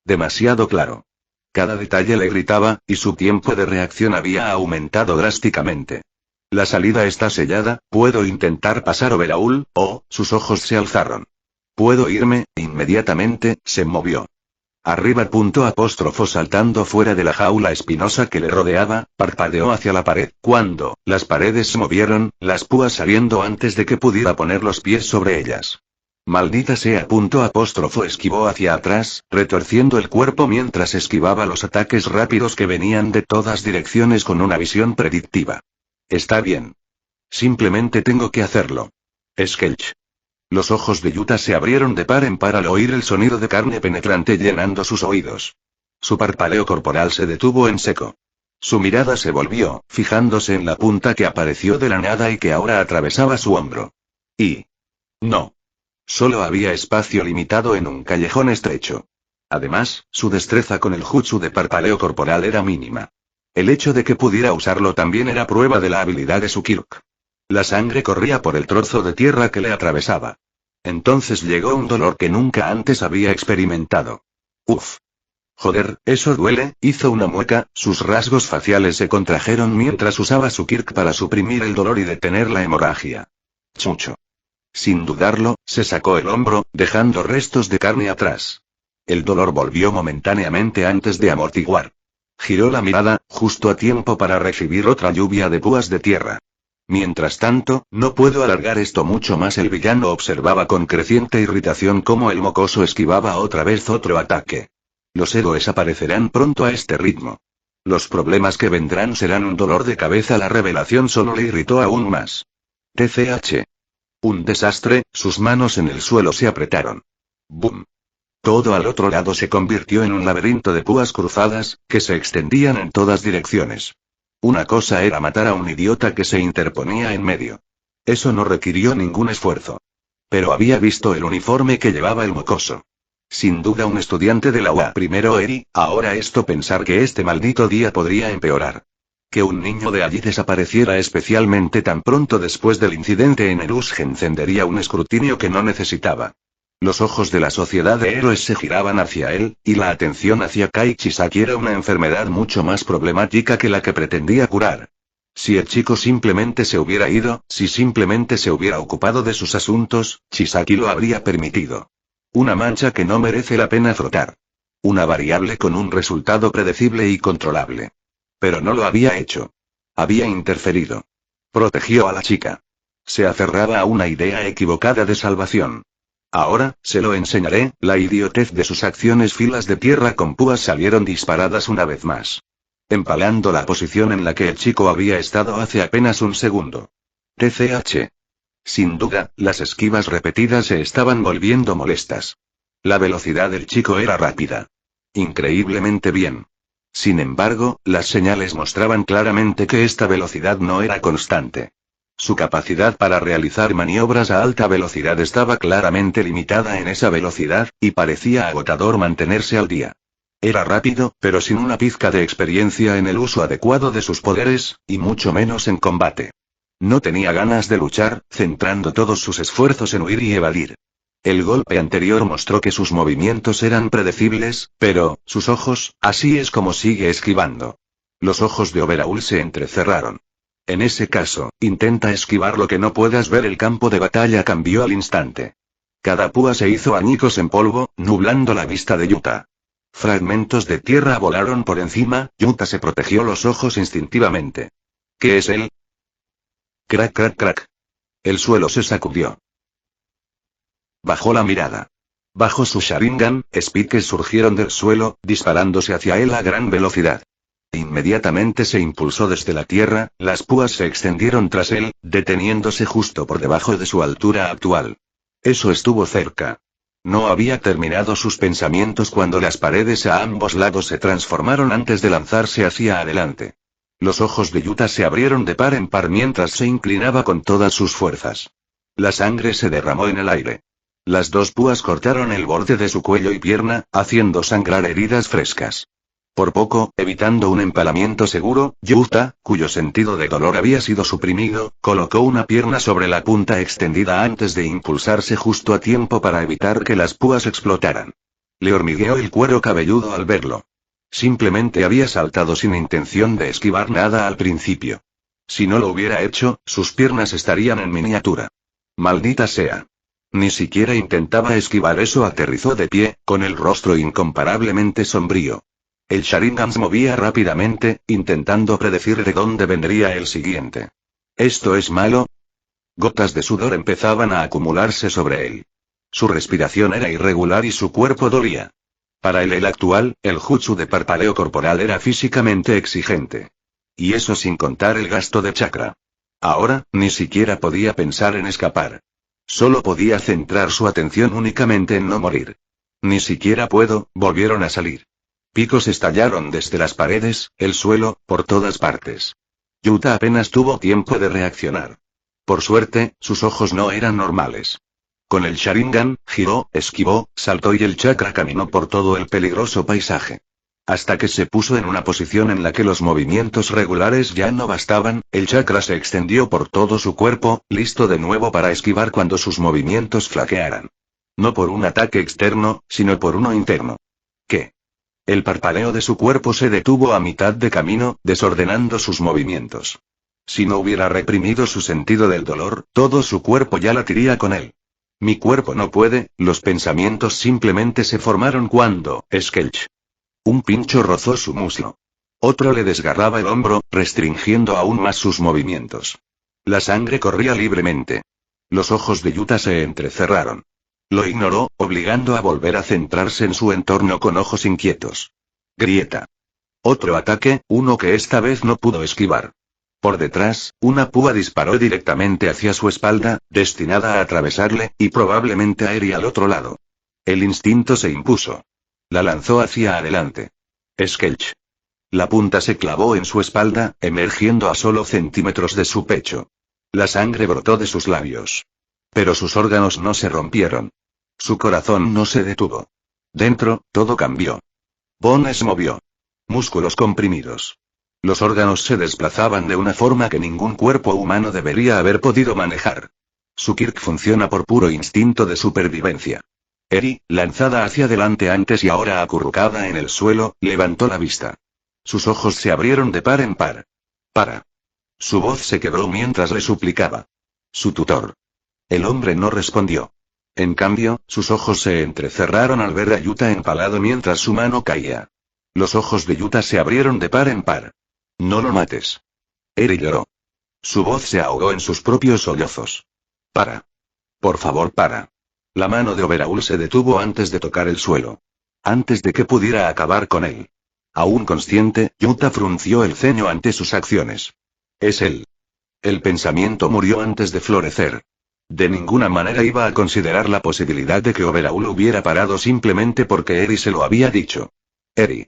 Demasiado claro. Cada detalle le gritaba, y su tiempo de reacción había aumentado drásticamente. La salida está sellada, ¿puedo intentar pasar Overhaul? Sus ojos se alzaron. ¿Puedo irme? Inmediatamente, se movió. Arriba. Saltando fuera de la jaula espinosa que le rodeaba, parpadeó hacia la pared. Cuando las paredes se movieron, las púas saliendo antes de que pudiera poner los pies sobre ellas. Maldita sea. Esquivó hacia atrás, retorciendo el cuerpo mientras esquivaba los ataques rápidos que venían de todas direcciones con una visión predictiva. Está bien. Simplemente tengo que hacerlo. Skelch. Los ojos de Yuta se abrieron de par en par al oír el sonido de carne penetrante llenando sus oídos. Su parpadeo corporal se detuvo en seco. Su mirada se volvió, fijándose en la punta que apareció de la nada y que ahora atravesaba su hombro. Y... no. Solo había espacio limitado en un callejón estrecho. Además, su destreza con el jutsu de parpadeo corporal era mínima. El hecho de que pudiera usarlo también era prueba de la habilidad de su Kirk. La sangre corría por el trozo de tierra que le atravesaba. Entonces llegó un dolor que nunca antes había experimentado. Uf. Joder, eso duele, hizo una mueca, sus rasgos faciales se contrajeron mientras usaba su Kirk para suprimir el dolor y detener la hemorragia. Chucho. Sin dudarlo, se sacó el hombro, dejando restos de carne atrás. El dolor volvió momentáneamente antes de amortiguar. Giró la mirada, justo a tiempo para recibir otra lluvia de púas de tierra. Mientras tanto, no puedo alargar esto mucho más. El villano observaba con creciente irritación cómo el mocoso esquivaba otra vez otro ataque. Los héroes aparecerán pronto a este ritmo. Los problemas que vendrán serán un dolor de cabeza. La revelación solo le irritó aún más. TCH. Un desastre, sus manos en el suelo se apretaron. ¡Bum! Todo al otro lado se convirtió en un laberinto de púas cruzadas, que se extendían en todas direcciones. Una cosa era matar a un idiota que se interponía en medio. Eso no requirió ningún esfuerzo. Pero había visto el uniforme que llevaba el mocoso. Sin duda un estudiante de la UA. Primero Eri, ahora esto pensar que este maldito día podría empeorar. Que un niño de allí desapareciera especialmente tan pronto después del incidente en Erusk encendería un escrutinio que no necesitaba. Los ojos de la sociedad de héroes se giraban hacia él, y la atención hacia Kai Chisaki era una enfermedad mucho más problemática que la que pretendía curar. Si el chico simplemente se hubiera ido, si simplemente se hubiera ocupado de sus asuntos, Chisaki lo habría permitido. Una mancha que no merece la pena frotar. Una variable con un resultado predecible y controlable. Pero no lo había hecho. Había interferido. Protegió a la chica. Se aferraba a una idea equivocada de salvación. Ahora, se lo enseñaré, la idiotez de sus acciones. Filas de tierra con púas salieron disparadas una vez más. Empalando la posición en la que el chico había estado hace apenas un segundo. TCH. Sin duda, las esquivas repetidas se estaban volviendo molestas. La velocidad del chico era rápida. Increíblemente bien. Sin embargo, las señales mostraban claramente que esta velocidad no era constante. Su capacidad para realizar maniobras a alta velocidad estaba claramente limitada en esa velocidad, y parecía agotador mantenerse al día. Era rápido, pero sin una pizca de experiencia en el uso adecuado de sus poderes, y mucho menos en combate. No tenía ganas de luchar, centrando todos sus esfuerzos en huir y evadir. El golpe anterior mostró que sus movimientos eran predecibles, pero, sus ojos, así es como sigue esquivando. Los ojos de Overhaul se entrecerraron. En ese caso, intenta esquivar lo que no puedas ver. El campo de batalla cambió al instante. Cada púa se hizo añicos en polvo, nublando la vista de Yuta. Fragmentos de tierra volaron por encima. Yuta se protegió los ojos instintivamente. ¿Qué es él? Crack, crack, crack. El suelo se sacudió. Bajó la mirada. Bajo su Sharingan, espiques surgieron del suelo, disparándose hacia él a gran velocidad. Inmediatamente se impulsó desde la tierra, las púas se extendieron tras él, deteniéndose justo por debajo de su altura actual. Eso estuvo cerca. No había terminado sus pensamientos cuando las paredes a ambos lados se transformaron antes de lanzarse hacia adelante. Los ojos de Yuta se abrieron de par en par mientras se inclinaba con todas sus fuerzas. La sangre se derramó en el aire. Las dos púas cortaron el borde de su cuello y pierna, haciendo sangrar heridas frescas. Por poco, evitando un empalamiento seguro, Yuta, cuyo sentido de dolor había sido suprimido, colocó una pierna sobre la punta extendida antes de impulsarse justo a tiempo para evitar que las púas explotaran. Le hormigueó el cuero cabelludo al verlo. Simplemente había saltado sin intención de esquivar nada al principio. Si no lo hubiera hecho, sus piernas estarían en miniatura. Maldita sea. Ni siquiera intentaba esquivar eso. Aterrizó de pie, con el rostro incomparablemente sombrío. El Sharingan se movía rápidamente, intentando predecir de dónde vendría el siguiente. ¿Esto es malo? Gotas de sudor empezaban a acumularse sobre él. Su respiración era irregular y su cuerpo dolía. Para el actual, el jutsu de parpadeo corporal era físicamente exigente. Y eso sin contar el gasto de chakra. Ahora, ni siquiera podía pensar en escapar. Solo podía centrar su atención únicamente en no morir. Ni siquiera puedo, volvieron a salir. Picos estallaron desde las paredes, el suelo, por todas partes. Yuta apenas tuvo tiempo de reaccionar. Por suerte, sus ojos no eran normales. Con el Sharingan, giró, esquivó, saltó y el chakra caminó por todo el peligroso paisaje. Hasta que se puso en una posición en la que los movimientos regulares ya no bastaban, el chakra se extendió por todo su cuerpo, listo de nuevo para esquivar cuando sus movimientos flaquearan. No por un ataque externo, sino por uno interno. ¿Qué? El parpadeo de su cuerpo se detuvo a mitad de camino, desordenando sus movimientos. Si no hubiera reprimido su sentido del dolor, todo su cuerpo ya latiría con él. Mi cuerpo no puede, los pensamientos simplemente se formaron cuando, Skelch. Un pincho rozó su muslo. Otro le desgarraba el hombro, restringiendo aún más sus movimientos. La sangre corría libremente. Los ojos de Yuta se entrecerraron. Lo ignoró, obligando a volver a centrarse en su entorno con ojos inquietos. Grieta. Otro ataque, uno que esta vez no pudo esquivar. Por detrás, una púa disparó directamente hacia su espalda, destinada a atravesarle, y probablemente a Eri al otro lado. El instinto se impuso. La lanzó hacia adelante. Skelch. La punta se clavó en su espalda, emergiendo a solo centímetros de su pecho. La sangre brotó de sus labios. Pero sus órganos no se rompieron. Su corazón no se detuvo. Dentro, todo cambió. Bones se movió. Músculos comprimidos. Los órganos se desplazaban de una forma que ningún cuerpo humano debería haber podido manejar. Su Kirk funciona por puro instinto de supervivencia. Eri, lanzada hacia adelante antes y ahora acurrucada en el suelo, levantó la vista. Sus ojos se abrieron de par en par. Para. Su voz se quebró mientras le suplicaba. Su tutor. El hombre no respondió. En cambio, sus ojos se entrecerraron al ver a Yuta empalado mientras su mano caía. Los ojos de Yuta se abrieron de par en par. No lo mates. Eri lloró. Su voz se ahogó en sus propios sollozos. Para. Por favor, para. La mano de Overhaul se detuvo antes de tocar el suelo. Antes de que pudiera acabar con él. Aún consciente, Yuta frunció el ceño ante sus acciones. Es él. El pensamiento murió antes de florecer. De ninguna manera iba a considerar la posibilidad de que Overhaul hubiera parado simplemente porque Eri se lo había dicho. Eri.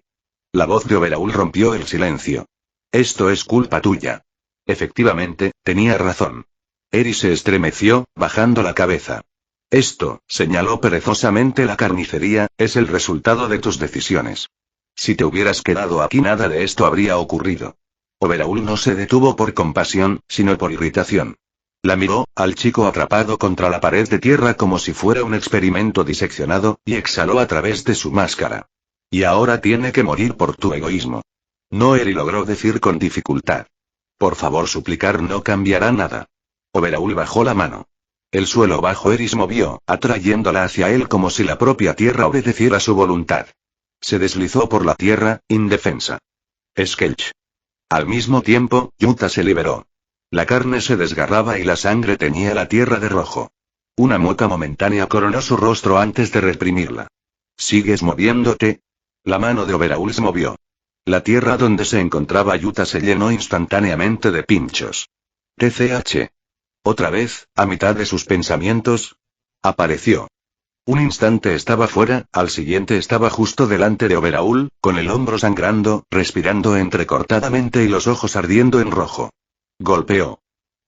La voz de Overhaul rompió el silencio. Esto es culpa tuya. Efectivamente, tenía razón. Eri se estremeció, bajando la cabeza. Esto, señaló perezosamente la carnicería, es el resultado de tus decisiones. Si te hubieras quedado aquí nada de esto habría ocurrido. Overhaul no se detuvo por compasión, sino por irritación. La miró, al chico atrapado contra la pared de tierra como si fuera un experimento diseccionado, y exhaló a través de su máscara. Y ahora tiene que morir por tu egoísmo. No, Eri logró decir con dificultad. Por favor, suplicar no cambiará nada. Overhaul bajó la mano. El suelo bajo Eri se movió, atrayéndola hacia él como si la propia tierra obedeciera su voluntad. Se deslizó por la tierra, indefensa. Skelch. Al mismo tiempo, Yuta se liberó. La carne se desgarraba y la sangre teñía la tierra de rojo. Una mueca momentánea coronó su rostro antes de reprimirla. ¿Sigues moviéndote? La mano de Overhaul se movió. La tierra donde se encontraba Yuta se llenó instantáneamente de pinchos. TCH. Otra vez, a mitad de sus pensamientos, apareció. Un instante estaba fuera, al siguiente estaba justo delante de Overhaul, con el hombro sangrando, respirando entrecortadamente y los ojos ardiendo en rojo. Golpeó.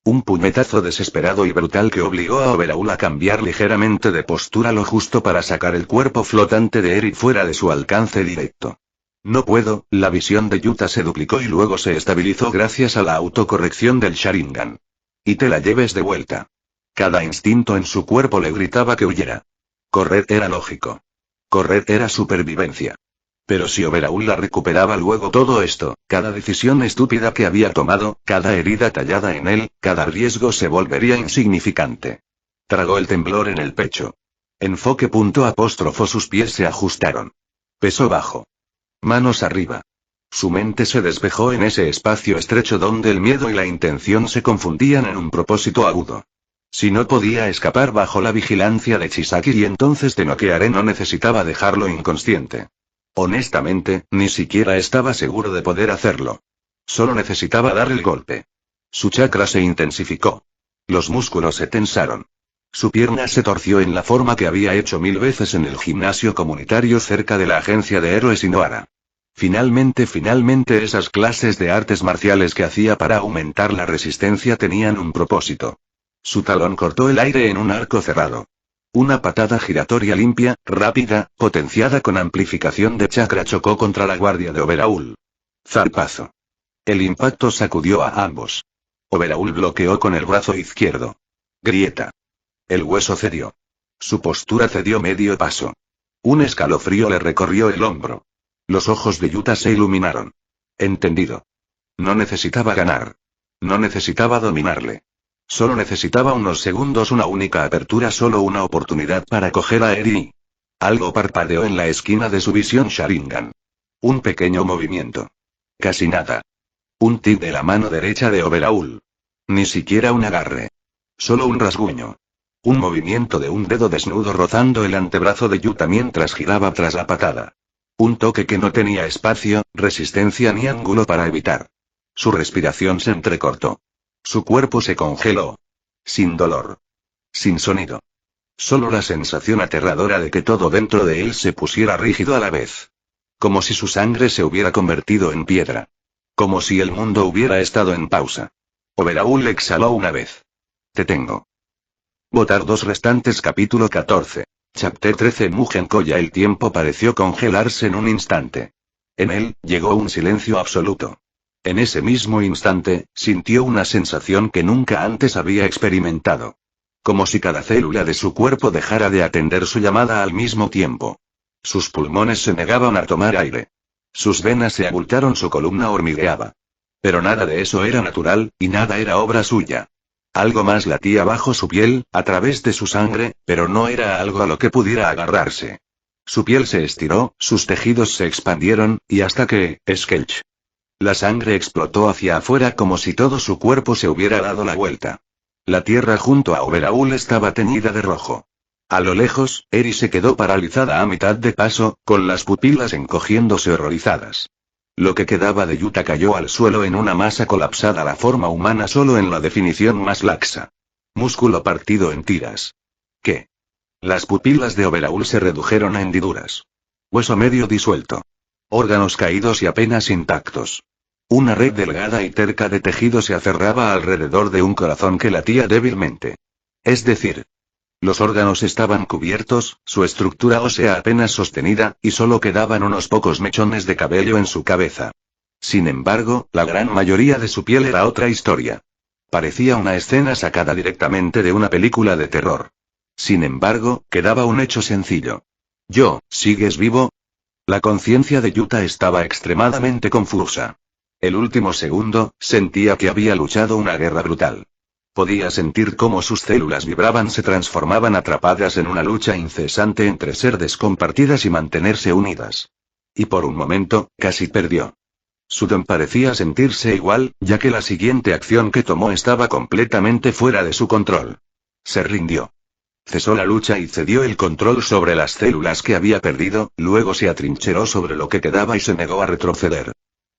Un puñetazo desesperado y brutal que obligó a Overhaul a cambiar ligeramente de postura lo justo para sacar el cuerpo flotante de Eri fuera de su alcance directo. No puedo, la visión de Yuta se duplicó y luego se estabilizó gracias a la autocorrección del Sharingan. Y te la lleves de vuelta. Cada instinto en su cuerpo le gritaba que huyera. Correr era lógico. Correr era supervivencia. Pero si Overhaul la recuperaba luego todo esto, cada decisión estúpida que había tomado, cada herida tallada en él, cada riesgo se volvería insignificante. Tragó el temblor en el pecho. Enfoque punto apóstrofo sus pies se ajustaron. Peso bajo. Manos arriba. Su mente se despejó en ese espacio estrecho donde el miedo y la intención se confundían en un propósito agudo. Si no podía escapar bajo la vigilancia de Chisaki y entonces te noquearé, no necesitaba dejarlo inconsciente. Honestamente, ni siquiera estaba seguro de poder hacerlo. Solo necesitaba dar el golpe. Su chakra se intensificó. Los músculos se tensaron. Su pierna se torció en la forma que había hecho 1000 veces en el gimnasio comunitario cerca de la agencia de héroes Inohara. Finalmente esas clases de artes marciales que hacía para aumentar la resistencia tenían un propósito. Su talón cortó el aire en un arco cerrado. Una patada giratoria limpia, rápida, potenciada con amplificación de chakra chocó contra la guardia de Overhaul. Zarpazo. El impacto sacudió a ambos. Overhaul bloqueó con el brazo izquierdo. Grieta. El hueso cedió. Su postura cedió medio paso. Un escalofrío le recorrió el hombro. Los ojos de Yuta se iluminaron. Entendido. No necesitaba ganar. No necesitaba dominarle. Solo necesitaba unos segundos, una única apertura, solo una oportunidad para coger a Eri. Algo parpadeó en la esquina de su visión Sharingan. Un pequeño movimiento. Casi nada. Un tic de la mano derecha de Overhaul. Ni siquiera un agarre. Solo un rasguño. Un movimiento de un dedo desnudo rozando el antebrazo de Yuta mientras giraba tras la patada. Un toque que no tenía espacio, resistencia ni ángulo para evitar. Su respiración se entrecortó. Su cuerpo se congeló. Sin dolor. Sin sonido. Solo la sensación aterradora de que todo dentro de él se pusiera rígido a la vez. Como si su sangre se hubiera convertido en piedra. Como si el mundo hubiera estado en pausa. Overhaul exhaló una vez. Te tengo. Votar 2 restantes capítulo 14. Chapter 13 Mugen Koya. El tiempo pareció congelarse en un instante. En él, llegó un silencio absoluto. En ese mismo instante, sintió una sensación que nunca antes había experimentado. Como si cada célula de su cuerpo dejara de atender su llamada al mismo tiempo. Sus pulmones se negaban a tomar aire. Sus venas se abultaron, su columna hormigueaba. Pero nada de eso era natural, y nada era obra suya. Algo más latía bajo su piel, a través de su sangre, pero no era algo a lo que pudiera agarrarse. Su piel se estiró, sus tejidos se expandieron, y hasta que, Skelch. La sangre explotó hacia afuera como si todo su cuerpo se hubiera dado la vuelta. La tierra junto a Overhaul estaba teñida de rojo. A lo lejos, Eri se quedó paralizada a mitad de paso, con las pupilas encogiéndose horrorizadas. Lo que quedaba de Yuta cayó al suelo en una masa colapsada, la forma humana solo en la definición más laxa. Músculo partido en tiras. ¿Qué? Las pupilas de Overhaul se redujeron a hendiduras. Hueso medio disuelto. Órganos caídos y apenas intactos. Una red delgada y terca de tejido se aferraba alrededor de un corazón que latía débilmente. Es decir, los órganos estaban cubiertos, su estructura ósea apenas sostenida, y solo quedaban unos pocos mechones de cabello en su cabeza. Sin embargo, la gran mayoría de su piel era otra historia. Parecía una escena sacada directamente de una película de terror. Sin embargo, quedaba un hecho sencillo. ¿Sigues vivo? La conciencia de Yuta estaba extremadamente confusa. El último segundo, sentía que había luchado una guerra brutal. Podía sentir cómo sus células vibraban, se transformaban atrapadas en una lucha incesante entre ser descompartidas y mantenerse unidas. Y por un momento, casi perdió. Sudon parecía sentirse igual, ya que la siguiente acción que tomó estaba completamente fuera de su control. Se rindió. Cesó la lucha y cedió el control sobre las células que había perdido, luego se atrincheró sobre lo que quedaba y se negó a retroceder.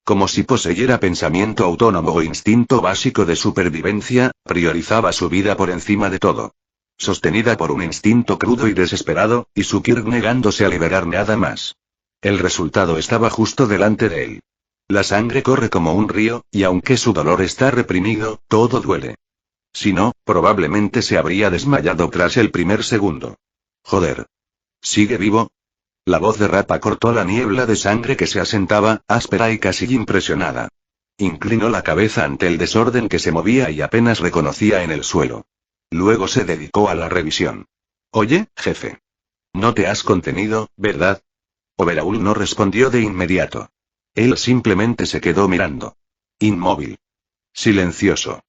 Como si poseyera pensamiento autónomo o instinto básico de supervivencia, priorizaba su vida por encima de todo. Sostenida por un instinto crudo y desesperado, y su Kirk negándose a liberar nada más. El resultado estaba justo delante de él. La sangre corre como un río, y aunque su dolor está reprimido, todo duele. Si no, probablemente se habría desmayado tras el primer segundo. Joder. ¿Sigue vivo? La voz de Rappa cortó la niebla de sangre que se asentaba, áspera y casi impresionada. Inclinó la cabeza ante el desorden que se movía y apenas reconocía en el suelo. Luego se dedicó a la revisión. Oye, jefe. No te has contenido, ¿verdad? Overhaul no respondió de inmediato. Él simplemente se quedó mirando. Inmóvil. Silencioso.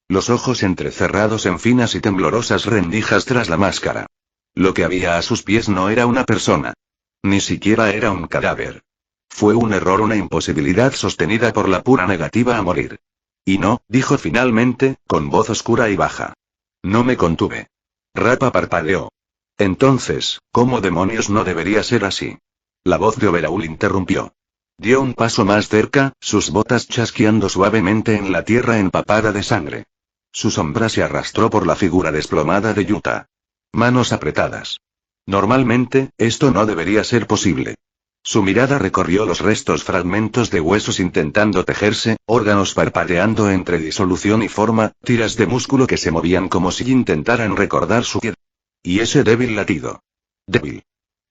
Los ojos entrecerrados en finas y temblorosas rendijas tras la máscara. Lo que había a sus pies no era una persona. Ni siquiera era un cadáver. Fue un error, una imposibilidad sostenida por la pura negativa a morir. Y no, dijo finalmente, con voz oscura y baja. No me contuve. Rappa parpadeó. Entonces, ¿cómo demonios no debería ser así? La voz de Overhaul interrumpió. Dio un paso más cerca, sus botas chasqueando suavemente en la tierra empapada de sangre. Su sombra se arrastró por la figura desplomada de Yuta. Manos apretadas. Normalmente, esto no debería ser posible. Su mirada recorrió los restos, fragmentos de huesos intentando tejerse, órganos parpadeando entre disolución y forma, tiras de músculo que se movían como si intentaran recordar su piel. Y ese débil latido. Débil.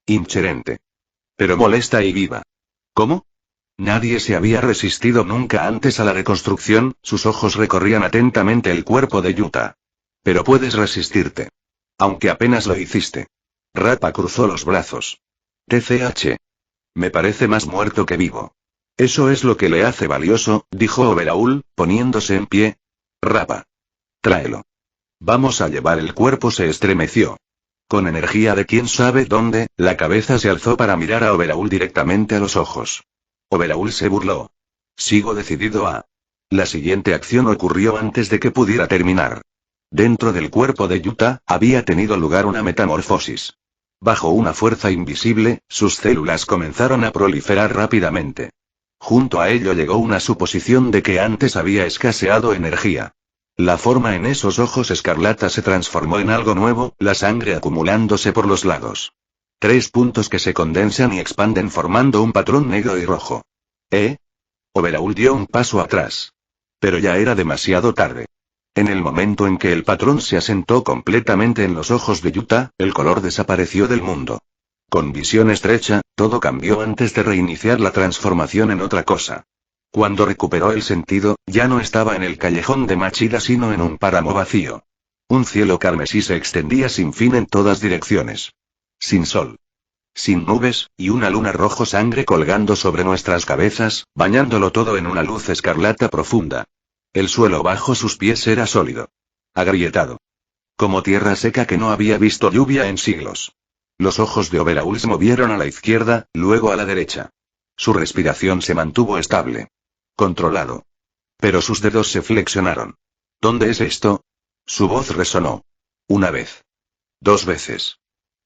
Incherente. Pero molesta y viva. ¿Cómo? Nadie se había resistido nunca antes a la reconstrucción, sus ojos recorrían atentamente el cuerpo de Yuta. Pero puedes resistirte. Aunque apenas lo hiciste. Rappa cruzó los brazos. TCH. Me parece más muerto que vivo. Eso es lo que le hace valioso, dijo Overhaul, poniéndose en pie. Rappa. Tráelo. Vamos a llevar el cuerpo. Se estremeció. Con energía de quién sabe dónde, la cabeza se alzó para mirar a Overhaul directamente a los ojos. Overhaul se burló. Sigo decidido a... La siguiente acción ocurrió antes de que pudiera terminar. Dentro del cuerpo de Yuta, había tenido lugar una metamorfosis. Bajo una fuerza invisible, sus células comenzaron a proliferar rápidamente. Junto a ello llegó una suposición de que antes había escaseado energía. La forma en esos ojos escarlata se transformó en algo nuevo, la sangre acumulándose por los lados. 3 puntos que se condensan y expanden formando un patrón negro y rojo. Overhaul dio un paso atrás. Pero ya era demasiado tarde. En el momento en que el patrón se asentó completamente en los ojos de Yuta, el color desapareció del mundo. Con visión estrecha, todo cambió antes de reiniciar la transformación en otra cosa. Cuando recuperó el sentido, ya no estaba en el callejón de Machida sino en un páramo vacío. Un cielo carmesí se extendía sin fin en todas direcciones. Sin sol. Sin nubes, y una luna rojo sangre colgando sobre nuestras cabezas, bañándolo todo en una luz escarlata profunda. El suelo bajo sus pies era sólido. Agrietado. Como tierra seca que no había visto lluvia en siglos. Los ojos de Overhaul se movieron a la izquierda, luego a la derecha. Su respiración se mantuvo estable. Controlado. Pero sus dedos se flexionaron. ¿Dónde es esto? Su voz resonó. Una vez. 2 veces.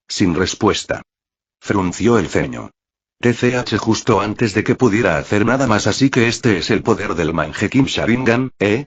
Sin respuesta. Frunció el ceño. TCH justo antes de que pudiera hacer nada más, así que este es el poder del Mangekyou Sharingan, ¿eh?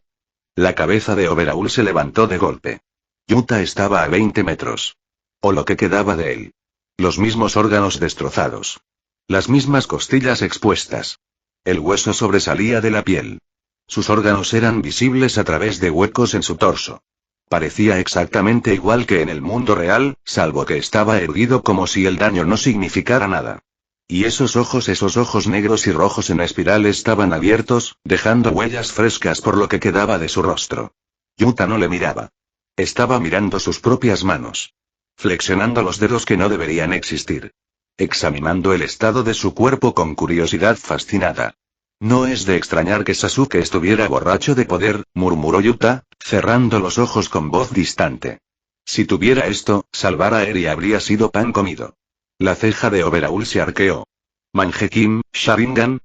La cabeza de Overhaul se levantó de golpe. Yuta estaba a 20 metros. O lo que quedaba de él. Los mismos órganos destrozados. Las mismas costillas expuestas. El hueso sobresalía de la piel. Sus órganos eran visibles a través de huecos en su torso. Parecía exactamente igual que en el mundo real, salvo que estaba erguido como si el daño no significara nada. Y esos ojos negros y rojos en espiral estaban abiertos, dejando huellas frescas por lo que quedaba de su rostro. Yuta no le miraba. Estaba mirando sus propias manos. Flexionando los dedos que no deberían existir. Examinando el estado de su cuerpo con curiosidad fascinada. No es de extrañar que Sasuke estuviera borracho de poder, murmuró Yuta, cerrando los ojos con voz distante. Si tuviera esto, salvar a Eri habría sido pan comido. La ceja de Overhaul se arqueó. ¿Mangekyou Sharingan?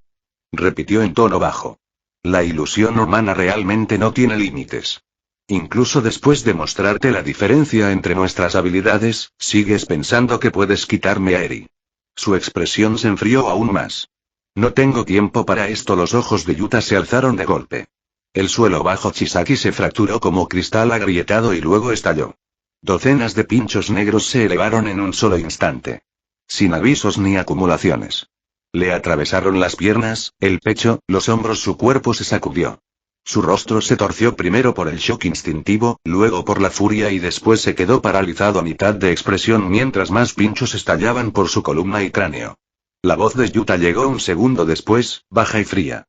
Repitió en tono bajo. La ilusión humana realmente no tiene límites. Incluso después de mostrarte la diferencia entre nuestras habilidades, sigues pensando que puedes quitarme a Eri. Su expresión se enfrió aún más. No tengo tiempo para esto. Los ojos de Yuta se alzaron de golpe. El suelo bajo Chisaki se fracturó como cristal agrietado y luego estalló. Docenas de pinchos negros se elevaron en un solo instante. Sin avisos ni acumulaciones. Le atravesaron las piernas, el pecho, los hombros, su cuerpo se sacudió. Su rostro se torció primero por el shock instintivo, luego por la furia y después se quedó paralizado a mitad de expresión mientras más pinchos estallaban por su columna y cráneo. La voz de Yuta llegó un segundo después, baja y fría.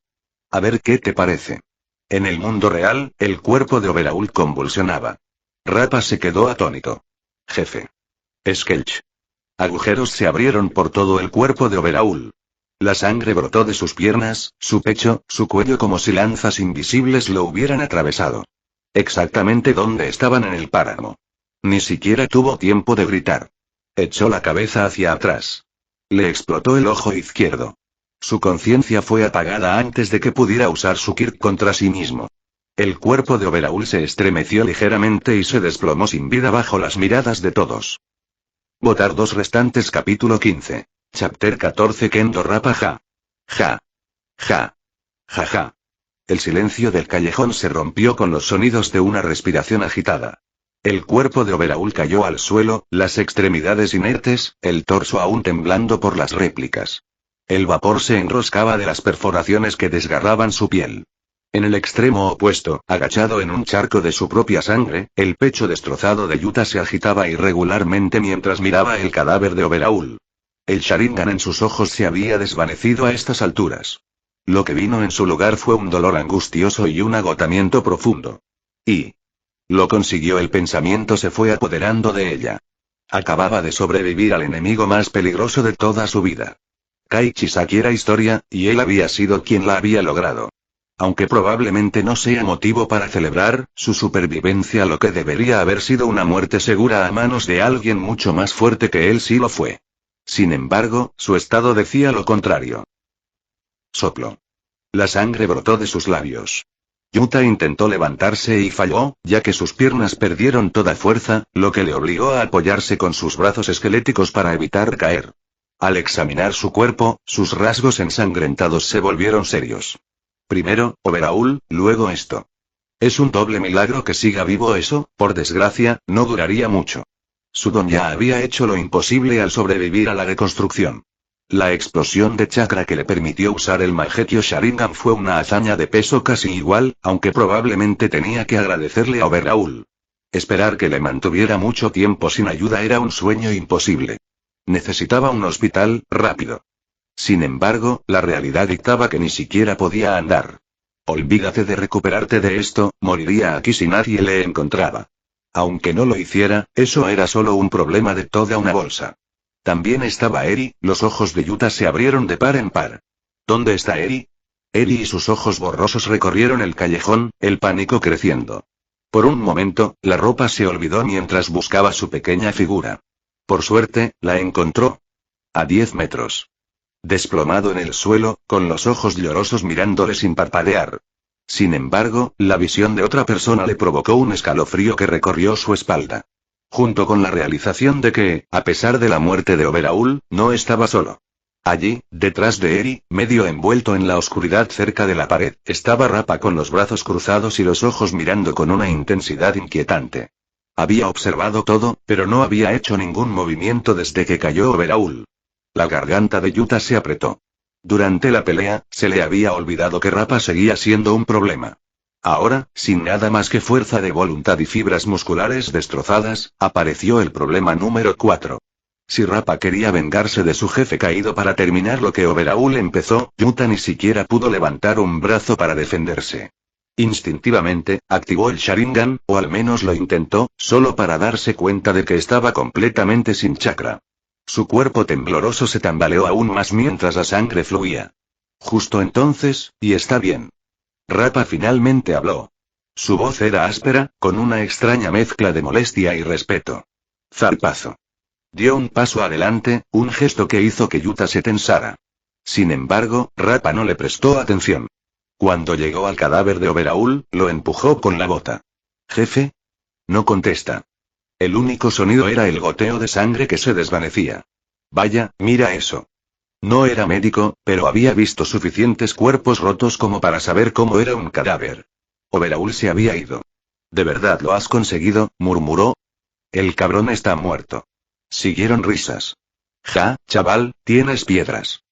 A ver qué te parece. En el mundo real, el cuerpo de Overhaul convulsionaba. Rappa se quedó atónito. Jefe. Skelch. Agujeros se abrieron por todo el cuerpo de Overhaul. La sangre brotó de sus piernas, su pecho, su cuello como si lanzas invisibles lo hubieran atravesado. Exactamente donde estaban en el páramo. Ni siquiera tuvo tiempo de gritar. Echó la cabeza hacia atrás. Le explotó el ojo izquierdo. Su conciencia fue apagada antes de que pudiera usar su Kirk contra sí mismo. El cuerpo de Overhaul se estremeció ligeramente y se desplomó sin vida bajo las miradas de todos. Votar 2 restantes. Capítulo 15. Chapter 14. Kendo Rappa ja. Ja. Ja. Ja ja. El silencio del callejón se rompió con los sonidos de una respiración agitada. El cuerpo de Overhaul cayó al suelo, las extremidades inertes, el torso aún temblando por las réplicas. El vapor se enroscaba de las perforaciones que desgarraban su piel. En el extremo opuesto, agachado en un charco de su propia sangre, el pecho destrozado de Yuta se agitaba irregularmente mientras miraba el cadáver de Overhaul. El Sharingan en sus ojos se había desvanecido a estas alturas. Lo que vino en su lugar fue un dolor angustioso y un agotamiento profundo. Y lo consiguió. El pensamiento se fue apoderando de ella. Acababa de sobrevivir al enemigo más peligroso de toda su vida. Kai Chisaki era historia, y él había sido quien la había logrado. Aunque probablemente no sea motivo para celebrar su supervivencia, lo que debería haber sido una muerte segura a manos de alguien mucho más fuerte que él sí lo fue. Sin embargo, su estado decía lo contrario. Soplo. La sangre brotó de sus labios. Yuta intentó levantarse y falló, ya que sus piernas perdieron toda fuerza, lo que le obligó a apoyarse con sus brazos esqueléticos para evitar caer. Al examinar su cuerpo, sus rasgos ensangrentados se volvieron serios. Primero, Overhaul, luego esto. Es un doble milagro que siga vivo. Eso, por desgracia, no duraría mucho. Sudon ya había hecho lo imposible al sobrevivir a la reconstrucción. La explosión de chakra que le permitió usar el Mangekyou Sharingan fue una hazaña de peso casi igual, aunque probablemente tenía que agradecerle a Overhaul. Esperar que le mantuviera mucho tiempo sin ayuda era un sueño imposible. Necesitaba un hospital, rápido. Sin embargo, la realidad dictaba que ni siquiera podía andar. Olvídate de recuperarte de esto, moriría aquí si nadie le encontraba. Aunque no lo hiciera, eso era solo un problema de toda una bolsa. También estaba Eri. Los ojos de Yuta se abrieron de par en par. ¿Dónde está Eri? Eri y sus ojos borrosos recorrieron el callejón, el pánico creciendo. Por un momento, la ropa se olvidó mientras buscaba su pequeña figura. Por suerte, la encontró. A 10 metros. Desplomado en el suelo, con los ojos llorosos mirándole sin parpadear. Sin embargo, la visión de otra persona le provocó un escalofrío que recorrió su espalda. Junto con la realización de que, a pesar de la muerte de Overhaul, no estaba solo. Allí, detrás de Eri, medio envuelto en la oscuridad cerca de la pared, estaba Rappa con los brazos cruzados y los ojos mirando con una intensidad inquietante. Había observado todo, pero no había hecho ningún movimiento desde que cayó Overhaul. La garganta de Yuta se apretó. Durante la pelea, se le había olvidado que Rappa seguía siendo un problema. Ahora, sin nada más que fuerza de voluntad y fibras musculares destrozadas, apareció el problema número 4. Si Rappa quería vengarse de su jefe caído para terminar lo que Overhaul empezó, Yuta ni siquiera pudo levantar un brazo para defenderse. Instintivamente, activó el Sharingan, o al menos lo intentó, solo para darse cuenta de que estaba completamente sin chakra. Su cuerpo tembloroso se tambaleó aún más mientras la sangre fluía. Justo entonces, y está bien. Rappa finalmente habló. Su voz era áspera, con una extraña mezcla de molestia y respeto. Zarpazo. Dio un paso adelante, un gesto que hizo que Yuta se tensara. Sin embargo, Rappa no le prestó atención. Cuando llegó al cadáver de Overhaul, lo empujó con la bota. ¿Jefe? No contesta. El único sonido era el goteo de sangre que se desvanecía. Vaya, mira eso. No era médico, pero había visto suficientes cuerpos rotos como para saber cómo era un cadáver. Overhaul se había ido. ¿De verdad lo has conseguido?, murmuró. El cabrón está muerto. Siguieron risas. Ja, chaval, tienes piedras.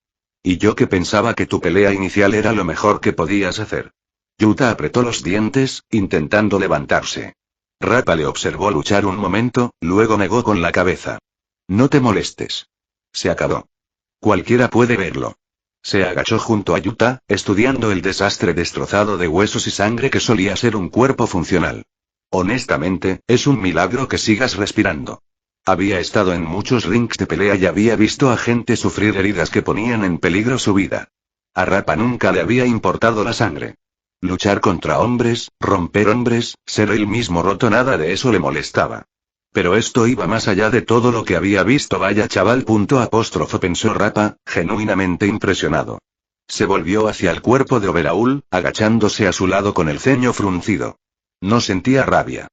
Y yo que pensaba que tu pelea inicial era lo mejor que podías hacer. Yuta apretó los dientes, intentando levantarse. Rappa le observó luchar un momento, luego negó con la cabeza. No te molestes. Se acabó. Cualquiera puede verlo. Se agachó junto a Yuta, estudiando el desastre destrozado de huesos y sangre que solía ser un cuerpo funcional. Honestamente, es un milagro que sigas respirando. Había estado en muchos rings de pelea y había visto a gente sufrir heridas que ponían en peligro su vida. A Rappa nunca le había importado la sangre. Luchar contra hombres, romper hombres, ser él mismo roto, nada de eso le molestaba. Pero esto iba más allá de todo lo que había visto. Vaya chaval, pensó Rappa, genuinamente impresionado. Se volvió hacia el cuerpo de Overhaul, agachándose a su lado con el ceño fruncido. No sentía rabia.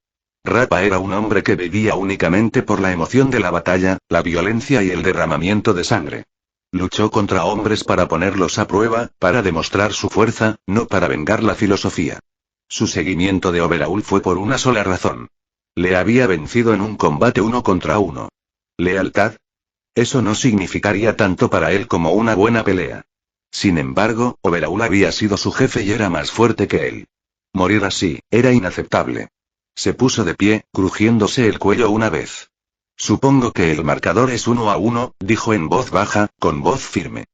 Rappa era un hombre que vivía únicamente por la emoción de la batalla, la violencia y el derramamiento de sangre. Luchó contra hombres para ponerlos a prueba, para demostrar su fuerza, no para vengar la filosofía. Su seguimiento de Overhaul fue por una sola razón. Le había vencido en un combate 1 contra 1. ¿Lealtad? Eso no significaría tanto para él como una buena pelea. Sin embargo, Overhaul había sido su jefe y era más fuerte que él. Morir así, era inaceptable. Se puso de pie, crujiéndose el cuello una vez. Supongo que el marcador es 1-1, dijo en voz baja, con voz firme.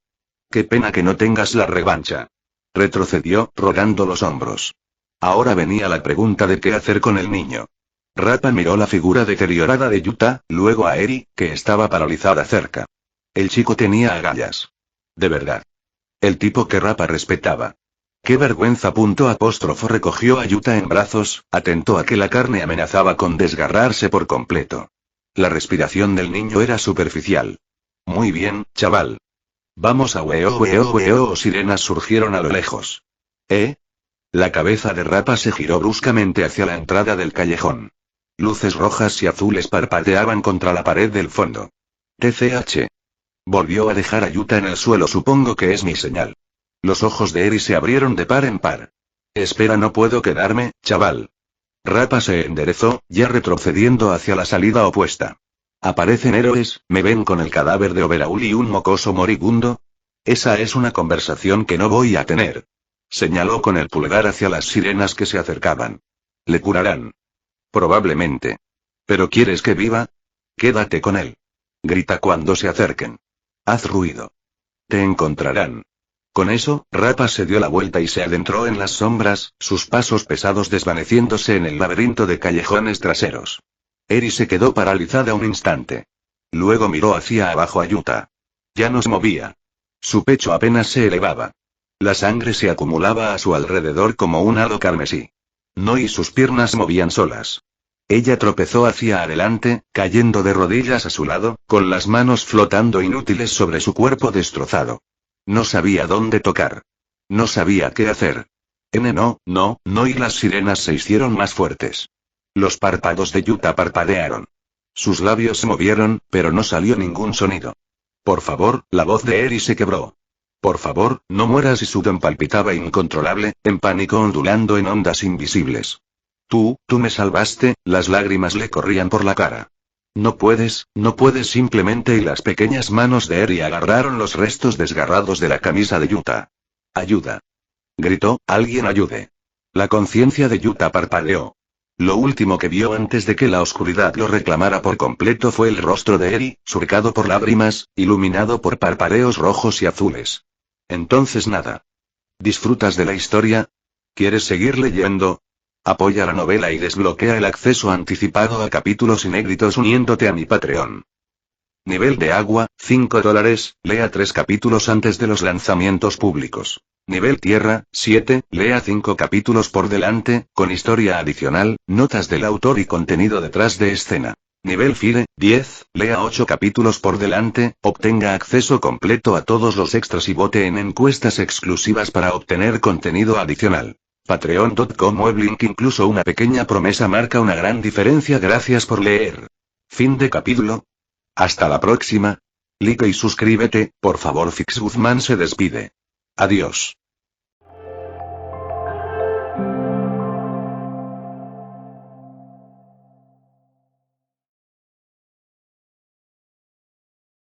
Qué pena que no tengas la revancha. Retrocedió, rodando los hombros. Ahora venía la pregunta de qué hacer con el niño. Rappa miró la figura deteriorada de Yuta, luego a Eri, que estaba paralizada cerca. El chico tenía agallas. De verdad. El tipo que Rappa respetaba. ¡Qué vergüenza! Recogió a Yuta en brazos, atento a que la carne amenazaba con desgarrarse por completo. La respiración del niño era superficial. Muy bien, chaval. Vamos a weo. Sirenas surgieron a lo lejos. ¿Eh? La cabeza de Rappa se giró bruscamente hacia la entrada del callejón. Luces rojas y azules parpadeaban contra la pared del fondo. TCH. Volvió a dejar a Yuta en el suelo. Supongo que es mi señal. Los ojos de Eri se abrieron de par en par. Espera, no puedo quedarme, chaval. Rapa se enderezó, ya retrocediendo hacia la salida opuesta. ¿Aparecen héroes? ¿Me ven con el cadáver de Overaul y un mocoso moribundo? Esa es una conversación que no voy a tener. Señaló con el pulgar hacia las sirenas que se acercaban. Le curarán. Probablemente. ¿Pero quieres que viva? Quédate con él. Grita cuando se acerquen. Haz ruido. Te encontrarán. Con eso, Rapa se dio la vuelta y se adentró en las sombras, sus pasos pesados desvaneciéndose en el laberinto de callejones traseros. Eri se quedó paralizada un instante. Luego miró hacia abajo a Yuta. Ya no se movía. Su pecho apenas se elevaba. La sangre se acumulaba a su alrededor como un halo carmesí. No, y sus piernas movían solas. Ella tropezó hacia adelante, cayendo de rodillas a su lado, con las manos flotando inútiles sobre su cuerpo destrozado. No sabía dónde tocar. No sabía qué hacer. No, y las sirenas se hicieron más fuertes. Los párpados de Yuta parpadearon. Sus labios se movieron, pero no salió ningún sonido. Por favor, la voz de Eri se quebró. Por favor, no mueras, y su don palpitaba incontrolable, en pánico ondulando en ondas invisibles. Tú me salvaste, las lágrimas le corrían por la cara. No puedes simplemente, y las pequeñas manos de Eri agarraron los restos desgarrados de la camisa de Yuta. Ayuda. Gritó, alguien ayude. La conciencia de Yuta parpadeó. Lo último que vio antes de que la oscuridad lo reclamara por completo fue el rostro de Eri, surcado por lágrimas, iluminado por parpadeos rojos y azules. Entonces nada. ¿Disfrutas de la historia? ¿Quieres seguir leyendo? Apoya la novela y desbloquea el acceso anticipado a capítulos inéditos uniéndote a mi Patreon. Nivel de agua, $5, lea 3 capítulos antes de los lanzamientos públicos. Nivel tierra, 7, lea 5 capítulos por delante, con historia adicional, notas del autor y contenido detrás de escena. Nivel fire, 10, lea 8 capítulos por delante, obtenga acceso completo a todos los extras y vote en encuestas exclusivas para obtener contenido adicional. Patreon.com /link. Incluso una pequeña promesa marca una gran diferencia. Gracias por leer. Fin de capítulo. Hasta la próxima. Like y suscríbete, por favor. Fix Guzmán se despide. Adiós.